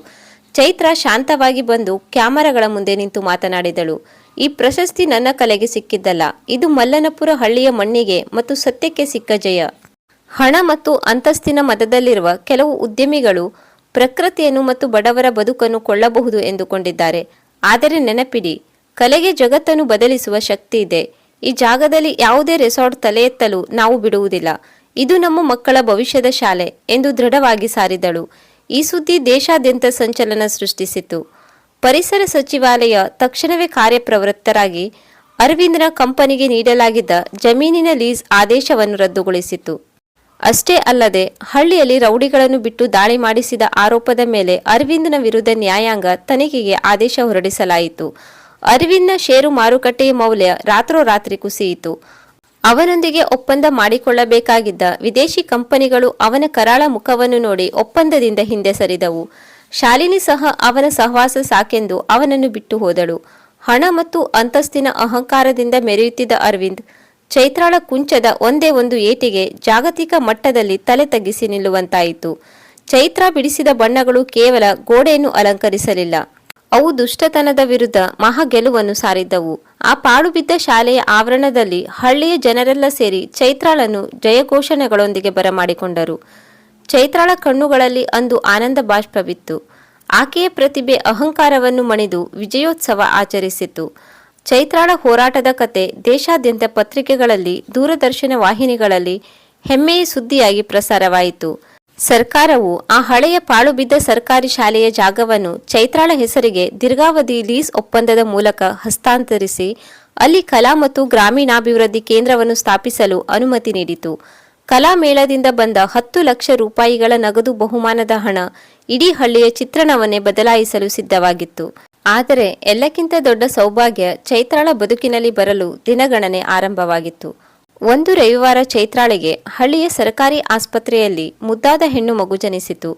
ಚೈತ್ರ ಶಾಂತವಾಗಿ ಬಂದು ಕ್ಯಾಮರಾಗಳ ಮುಂದೆ ನಿಂತು ಮಾತನಾಡಿದಳು. ಈ ಪ್ರಶಸ್ತಿ ನನ್ನ ಕಲೆಗೆ ಸಿಕ್ಕಿದ್ದಲ್ಲ, ಇದು ಮಲ್ಲನಪುರ ಹಳ್ಳಿಯ ಮಣ್ಣಿಗೆ ಮತ್ತು ಸತ್ಯಕ್ಕೆ ಸಿಕ್ಕ ಜಯ. ಹಣ ಮತ್ತು ಅಂತಸ್ತಿನ ಮದದಲ್ಲಿರುವ ಕೆಲವು ಉದ್ಯಮಿಗಳು ಪ್ರಕೃತಿಯನ್ನು ಮತ್ತು ಬಡವರ ಬದುಕನ್ನು ಕೊಳ್ಳಬಹುದು ಎಂದುಕೊಂಡಿದ್ದಾರೆ. ಆದರೆ ನೆನಪಿಡಿ, ಕಲೆಗೆ ಜಗತ್ತನ್ನು ಬದಲಿಸುವ ಶಕ್ತಿ ಇದೆ. ಈ ಜಾಗದಲ್ಲಿ ಯಾವುದೇ ರೆಸಾರ್ಟ್ ತಲೆ ಎತ್ತಲು ನಾವು ಬಿಡುವುದಿಲ್ಲ. ಇದು ನಮ್ಮ ಮಕ್ಕಳ ಭವಿಷ್ಯದ ಶಾಲೆ ಎಂದು ದೃಢವಾಗಿ ಸಾರಿದಳು. ಈ ಸುದ್ದಿ ದೇಶಾದ್ಯಂತ ಸಂಚಲನ ಸೃಷ್ಟಿಸಿತು. ಪರಿಸರ ಸಚಿವಾಲಯ ತಕ್ಷಣವೇ ಕಾರ್ಯಪ್ರವೃತ್ತರಾಗಿ ಅರವಿಂದ್ನ ಕಂಪನಿಗೆ ನೀಡಲಾಗಿದ್ದ ಜಮೀನಿನ ಲೀಸ್ ಆದೇಶವನ್ನು ರದ್ದುಗೊಳಿಸಿತು. ಅಷ್ಟೇ ಅಲ್ಲದೆ ಹಳ್ಳಿಯಲ್ಲಿ ರೌಡಿಗಳನ್ನು ಬಿಟ್ಟು ದಾಳಿ ಮಾಡಿಸಿದ ಆರೋಪದ ಮೇಲೆ ಅರವಿಂದ್ನ ವಿರುದ್ಧ ನ್ಯಾಯಾಂಗ ತನಿಖೆಗೆ ಆದೇಶ ಹೊರಡಿಸಲಾಯಿತು. ಅರವಿಂದ್ನ ಷೇರು ಮಾರುಕಟ್ಟೆಯ ಮೌಲ್ಯ ರಾತ್ರೋರಾತ್ರಿ ಕುಸಿಯಿತು. ಅವನೊಂದಿಗೆ ಒಪ್ಪಂದ ಮಾಡಿಕೊಳ್ಳಬೇಕಾಗಿದ್ದ ವಿದೇಶಿ ಕಂಪನಿಗಳು ಅವನ ಕರಾಳ ಮುಖವನ್ನು ನೋಡಿ ಒಪ್ಪಂದದಿಂದ ಹಿಂದೆ ಸರಿದವು. ಶಾಲಿನಿ ಸಹ ಅವನ ಸಹವಾಸ ಸಾಕೆಂದು ಅವನನ್ನು ಬಿಟ್ಟು ಹೋದಳು. ಹಣ ಮತ್ತು ಅಂತಸ್ತಿನ ಅಹಂಕಾರದಿಂದ ಮೆರೆಯುತ್ತಿದ್ದ ಅರವಿಂದ್ ಚೈತ್ರಾಳ ಕುಂಚದ ಒಂದೇ ಒಂದು ಏಟಿಗೆ ಜಾಗತಿಕ ಮಟ್ಟದಲ್ಲಿ ತಲೆ ತಗ್ಗಿಸಿ ನಿಲ್ಲುವಂತಾಯಿತು. ಚೈತ್ರ ಬಿಡಿಸಿದ ಬಣ್ಣಗಳು ಕೇವಲ ಗೋಡೆಯನ್ನು ಅಲಂಕರಿಸಲಿಲ್ಲ, ಅವು ದುಷ್ಟತನದ ವಿರುದ್ಧ ಮಹಾ ಗೆಲುವನ್ನು ಸಾರಿದ್ದವು. ಆ ಪಾಳುಬಿದ್ದ ಶಾಲೆಯ ಆವರಣದಲ್ಲಿ ಹಳ್ಳಿಯ ಜನರೆಲ್ಲ ಸೇರಿ ಚೈತ್ರಾಳನ್ನು ಜಯಘೋಷಣೆಗಳೊಂದಿಗೆ ಬರಮಾಡಿಕೊಂಡರು. ಚೈತ್ರಾಳ ಕಣ್ಣುಗಳಲ್ಲಿ ಅಂದು ಆನಂದ ಬಾಷ್ಪವಿತ್ತು. ಆಕೆಯ ಪ್ರತಿಭೆ ಅಹಂಕಾರವನ್ನು ಮಣಿದು ವಿಜಯೋತ್ಸವ ಆಚರಿಸಿತು. ಚೈತ್ರಾಳ ಹೋರಾಟದ ಕತೆ ದೇಶಾದ್ಯಂತ ಪತ್ರಿಕೆಗಳಲ್ಲಿ, ದೂರದರ್ಶನ ವಾಹಿನಿಗಳಲ್ಲಿ ಹೆಮ್ಮೆಯ ಸುದ್ದಿಯಾಗಿ ಪ್ರಸಾರವಾಯಿತು. ಸರ್ಕಾರವು ಆ ಹಳೆಯ ಪಾಳುಬಿದ್ದ ಸರ್ಕಾರಿ ಶಾಲೆಯ ಜಾಗವನ್ನು ಚೈತ್ರಾಳ ಹೆಸರಿಗೆ ದೀರ್ಘಾವಧಿ ಲೀಸ್ ಒಪ್ಪಂದದ ಮೂಲಕ ಹಸ್ತಾಂತರಿಸಿ ಅಲ್ಲಿ ಕಲಾ ಮತ್ತು ಗ್ರಾಮೀಣಾಭಿವೃದ್ಧಿ ಕೇಂದ್ರವನ್ನು ಸ್ಥಾಪಿಸಲು ಅನುಮತಿ ನೀಡಿತು. ಕಲಾ ಮೇಳದಿಂದ ಬಂದ 10 ಲಕ್ಷ ರೂಪಾಯಿಗಳ ನಗದು ಬಹುಮಾನದ ಹಣ ಇಡೀ ಹಳ್ಳಿಯ ಚಿತ್ರಣವನ್ನೇ ಬದಲಾಯಿಸಲು ಸಿದ್ಧವಾಗಿತ್ತು. ಆದರೆ ಎಲ್ಲಕ್ಕಿಂತ ದೊಡ್ಡ ಸೌಭಾಗ್ಯ ಚೈತ್ರಾಳ ಬದುಕಿನಲ್ಲಿ ಬರಲು ದಿನಗಣನೆ ಆರಂಭವಾಗಿತ್ತು. ಒಂದು ರವಿವಾರ ಚೈತ್ರಾಳಿಗೆ ಹಳ್ಳಿಯ ಸರ್ಕಾರಿ ಆಸ್ಪತ್ರೆಯಲ್ಲಿ ಮುದ್ದಾದ ಹೆಣ್ಣು ಮಗು ಜನಿಸಿತು.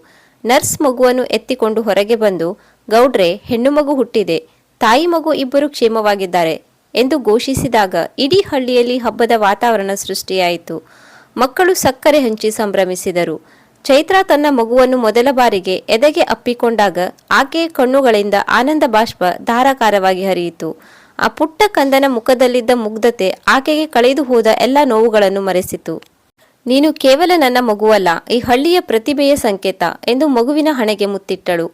ನರ್ಸ್ ಮಗುವನ್ನು ಎತ್ತಿಕೊಂಡು ಹೊರಗೆ ಬಂದು, ಗೌಡ್ರೆ, ಹೆಣ್ಣು ಮಗು ಹುಟ್ಟಿದೆ, ತಾಯಿ ಮಗು ಇಬ್ಬರು ಕ್ಷೇಮವಾಗಿದ್ದಾರೆ ಎಂದು ಘೋಷಿಸಿದಾಗ ಇಡೀ ಹಳ್ಳಿಯಲ್ಲಿ ಹಬ್ಬದ ವಾತಾವರಣ ಸೃಷ್ಟಿಯಾಯಿತು. ಮಕ್ಕಳು ಸಕ್ಕರೆ ಹಂಚಿ ಸಂಭ್ರಮಿಸಿದರು. ಚೈತ್ರ ತನ್ನ ಮಗುವನ್ನು ಮೊದಲ ಬಾರಿಗೆ ಎದೆಗೆ ಅಪ್ಪಿಕೊಂಡಾಗ ಆಕೆಯ ಕಣ್ಣುಗಳಿಂದ ಆನಂದ ಬಾಷ್ಪ ಧಾರಾಕಾರವಾಗಿ ಹರಿಯಿತು. ಆ ಪುಟ್ಟ ಕಂದನ ಮುಖದಲ್ಲಿದ್ದ ಮುಗ್ಧತೆ ಆಕೆಗೆ ಕಳೆದು ಹೋದ ಎಲ್ಲ ನೋವುಗಳನ್ನು ಮರೆಸಿತು. ನೀನು ಕೇವಲ ನನ್ನ ಮಗುವಲ್ಲ, ಈ ಹಳ್ಳಿಯ ಪ್ರತಿಭೆಯ ಸಂಕೇತ ಎಂದು ಮಗುವಿನ ಹಣೆಗೆ ಮುತ್ತಿಟ್ಟಳು.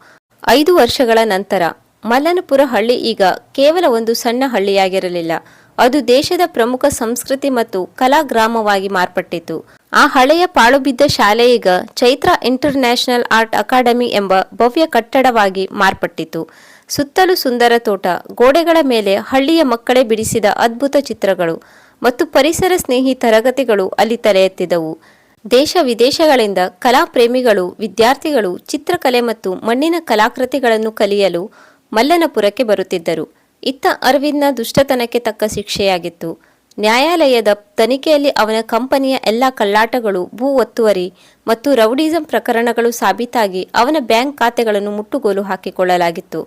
5 ವರ್ಷಗಳ ನಂತರ ಮಲ್ಲನಪುರ ಹಳ್ಳಿ ಈಗ ಕೇವಲ ಒಂದು ಸಣ್ಣ ಹಳ್ಳಿಯಾಗಿರಲಿಲ್ಲ. ಅದು ದೇಶದ ಪ್ರಮುಖ ಸಂಸ್ಕೃತಿ ಮತ್ತು ಕಲಾ ಗ್ರಾಮವಾಗಿ ಮಾರ್ಪಟ್ಟಿತು. ಆ ಹಳೆಯ ಪಾಳುಬಿದ್ದ ಶಾಲೆ ಈಗ ಚೈತ್ರ ಇಂಟರ್ನ್ಯಾಷನಲ್ ಆರ್ಟ್ ಅಕಾಡೆಮಿ ಎಂಬ ಭವ್ಯ ಕಟ್ಟಡವಾಗಿ ಮಾರ್ಪಟ್ಟಿತು. ಸುತ್ತಲೂ ಸುಂದರ ತೋಟ, ಗೋಡೆಗಳ ಮೇಲೆ ಹಳ್ಳಿಯ ಮಕ್ಕಳೇ ಬಿಡಿಸಿದ ಅದ್ಭುತ ಚಿತ್ರಗಳು ಮತ್ತು ಪರಿಸರ ಸ್ನೇಹಿ ತರಗತಿಗಳು ಅಲ್ಲಿ ತಲೆ ಎತ್ತಿದವು. ದೇಶ ವಿದೇಶಗಳಿಂದ ಕಲಾ ಪ್ರೇಮಿಗಳು, ವಿದ್ಯಾರ್ಥಿಗಳು ಚಿತ್ರಕಲೆ ಮತ್ತು ಮಣ್ಣಿನ ಕಲಾಕೃತಿಗಳನ್ನು ಕಲಿಯಲು ಮಲ್ಲನಪುರಕ್ಕೆ ಬರುತ್ತಿದ್ದರು. ಇತ್ತ ಅರವಿಂದ್ನ ದುಷ್ಟತನಕ್ಕೆ ತಕ್ಕ ಶಿಕ್ಷೆಯಾಗಿತ್ತು. ನ್ಯಾಯಾಲಯದ ತನಿಖೆಯಲ್ಲಿ ಅವನ ಕಂಪನಿಯ ಎಲ್ಲ ಕಳ್ಳಾಟಗಳು, ಭೂ ಒತ್ತುವರಿ ಮತ್ತು ರೌಡಿಸಂ ಪ್ರಕರಣಗಳು ಸಾಬೀತಾಗಿ ಅವನ ಬ್ಯಾಂಕ್ ಖಾತೆಗಳನ್ನು ಮುಟ್ಟುಗೋಲು ಹಾಕಿಕೊಳ್ಳಲಾಗಿತ್ತು.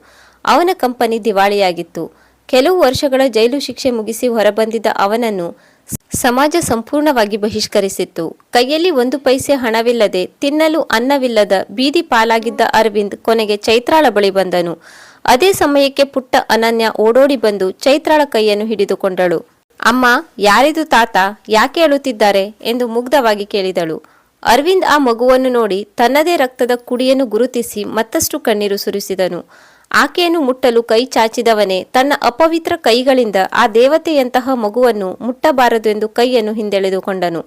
ಅವನ ಕಂಪನಿ ದಿವಾಳಿಯಾಗಿತ್ತು. ಕೆಲವು ವರ್ಷಗಳ ಜೈಲು ಶಿಕ್ಷೆ ಮುಗಿಸಿ ಹೊರಬಂದಿದ್ದ ಅವನನ್ನು ಸಮಾಜ ಸಂಪೂರ್ಣವಾಗಿ ಬಹಿಷ್ಕರಿಸಿತ್ತು. ಕೈಯಲ್ಲಿ 1 ಪೈಸೆ ಹಣವಿಲ್ಲದೆ, ತಿನ್ನಲು ಅನ್ನವಿಲ್ಲದ ಬೀದಿ ಪಾಲಾಗಿದ್ದ ಅರವಿಂದ್ ಕೊನೆಗೆ ಚೈತ್ರಾಳ ಬಳಿ ಬಂದನು. ಅದೇ ಸಮಯಕ್ಕೆ ಪುಟ್ಟ ಅನನ್ಯ ಓಡೋಡಿ ಬಂದು ಚೈತ್ರಾಳ ಕೈಯನ್ನು ಹಿಡಿದುಕೊಂಡಳು. ಅಮ್ಮ, ಯಾರಿದು ತಾತ, ಯಾಕೆ ಅಳುತ್ತಿದ್ದಾರೆ ಎಂದು ಮುಗ್ಧವಾಗಿ ಕೇಳಿದಳು. ಅರವಿಂದ್ ಆ ಮಗುವನ್ನು ನೋಡಿ ತನ್ನದೇ ರಕ್ತದ ಕುಡಿಯನ್ನು ಗುರುತಿಸಿ ಮತ್ತಷ್ಟು ಕಣ್ಣೀರು ಸುರಿಸಿದನು. ಆಕೆಯನ್ನು ಮುಟ್ಟಲು ಕೈ ಚಾಚಿದವನೇ ತನ್ನ ಅಪವಿತ್ರ ಕೈಗಳಿಂದ ಆ ದೇವತೆಯಂತಹ ಮಗುವನ್ನು ಮುಟ್ಟಬಾರದು ಎಂದು ಕೈಯನ್ನು ಹಿಂದೆಳೆದುಕೊಂಡನು.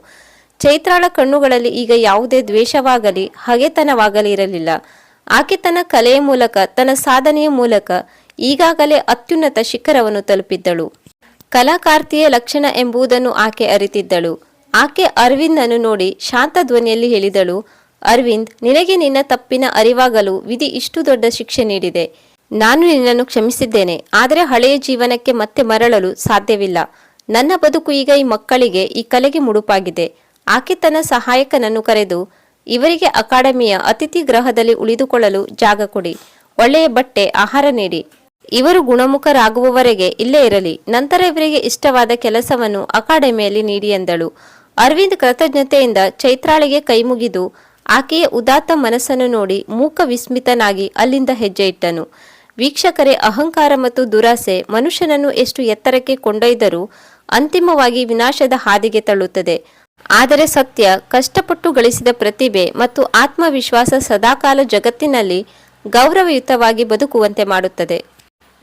ಚೈತ್ರಾಳ ಕಣ್ಣುಗಳಲ್ಲಿ ಈಗ ಯಾವುದೇ ದ್ವೇಷವಾಗಲಿ ಹಗೆತನವಾಗಲಿ ಇರಲಿಲ್ಲ. ಆಕೆ ತನ್ನ ಕಲೆಯ ಮೂಲಕ, ತನ್ನ ಸಾಧನೆಯ ಮೂಲಕ ಈಗಾಗಲೇ ಅತ್ಯುನ್ನತ ಶಿಖರವನ್ನು ತಲುಪಿದ್ದಳು. ಕಲಾಕಾರ್ತಿಯ ಲಕ್ಷಣ ಎಂಬುದನ್ನು ಆಕೆ ಅರಿತಿದ್ದಳು. ಆಕೆ ಅರವಿಂದನ್ನು ನೋಡಿ ಶಾಂತ ಧ್ವನಿಯಲ್ಲಿ ಹೇಳಿದಳು, ಅರವಿಂದ್, ನಿನಗೆ ನಿನ್ನ ತಪ್ಪಿನ ಅರಿವಾಗಲು ವಿಧಿ ಇಷ್ಟು ದೊಡ್ಡ ಶಿಕ್ಷೆ ನೀಡಿದೆ. ನಾನು ನಿನ್ನನ್ನು ಕ್ಷಮಿಸಿದ್ದೇನೆ, ಆದರೆ ಹಳೆಯ ಜೀವನಕ್ಕೆ ಮತ್ತೆ ಮರಳಲು ಸಾಧ್ಯವಿಲ್ಲ. ನನ್ನ ಬದುಕು ಈಗ ಈ ಮಕ್ಕಳಿಗೆ, ಈ ಕಲೆಗೆ ಮುಡುಪಾಗಿದೆ. ಆಕೆ ತನ್ನ ಸಹಾಯಕನನ್ನು ಕರೆದು, ಇವರಿಗೆ ಅಕಾಡೆಮಿಯ ಅತಿಥಿ ಗೃಹದಲ್ಲಿ ಉಳಿದುಕೊಳ್ಳಲು ಜಾಗ ಕೊಡಿ, ಒಳ್ಳೆಯ ಬಟ್ಟೆ ಆಹಾರ ನೀಡಿ, ಇವರು ಗುಣಮುಖರಾಗುವವರೆಗೆ ಇಲ್ಲೇ ಇರಲಿ, ನಂತರ ಇವರಿಗೆ ಇಷ್ಟವಾದ ಕೆಲಸವನ್ನು ಅಕಾಡೆಮಿಯಲ್ಲಿ ನೀಡಿ ಎಂದಳು. ಅರವಿಂದ್ ಕೃತಜ್ಞತೆಯಿಂದ ಚೈತ್ರಾಳಿಗೆ ಕೈಮುಗಿದು ಆಕೆಯ ಉದಾತ್ತ ಮನಸ್ಸನ್ನು ನೋಡಿ ಮೂಕ ವಿಸ್ಮಿತನಾಗಿ ಅಲ್ಲಿಂದ ಹೆಜ್ಜೆ ಇಟ್ಟನು. ವೀಕ್ಷಕರೇ, ಅಹಂಕಾರ ಮತ್ತು ದುರಾಸೆ ಮನುಷ್ಯನನ್ನು ಎಷ್ಟು ಎತ್ತರಕ್ಕೆ ಕೊಂಡೊಯ್ದರೂ ಅಂತಿಮವಾಗಿ ವಿನಾಶದ ಹಾದಿಗೆ ತಳ್ಳುತ್ತದೆ. ಆದರೆ ಸತ್ಯ, ಕಷ್ಟಪಟ್ಟು ಗಳಿಸಿದ ಪ್ರತಿಭೆ ಮತ್ತು ಆತ್ಮವಿಶ್ವಾಸ ಸದಾಕಾಲ ಜಗತ್ತಿನಲ್ಲಿ ಗೌರವಯುತವಾಗಿ ಬದುಕುವಂತೆ ಮಾಡುತ್ತದೆ.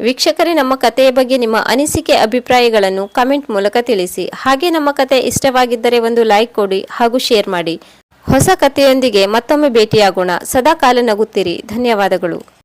ವೀಕ್ಷಕರೇ, ನಮ್ಮ ಕಥೆಯ ಬಗ್ಗೆ ನಿಮ್ಮ ಅನಿಸಿಕೆ ಅಭಿಪ್ರಾಯಗಳನ್ನು ಕಮೆಂಟ್ ಮೂಲಕ ತಿಳಿಸಿ. ಹಾಗೆ ನಮ್ಮ ಕಥೆ ಇಷ್ಟವಾಗಿದ್ದರೆ ಒಂದು ಲೈಕ್ ಕೊಡಿ ಹಾಗೂ ಶೇರ್ ಮಾಡಿ. ಹೊಸ ಕಥೆಯೊಂದಿಗೆ ಮತ್ತೊಮ್ಮೆ ಭೇಟಿಯಾಗೋಣ. ಸದಾಕಾಲ ನಗುತ್ತಿರಿ. ಧನ್ಯವಾದಗಳು.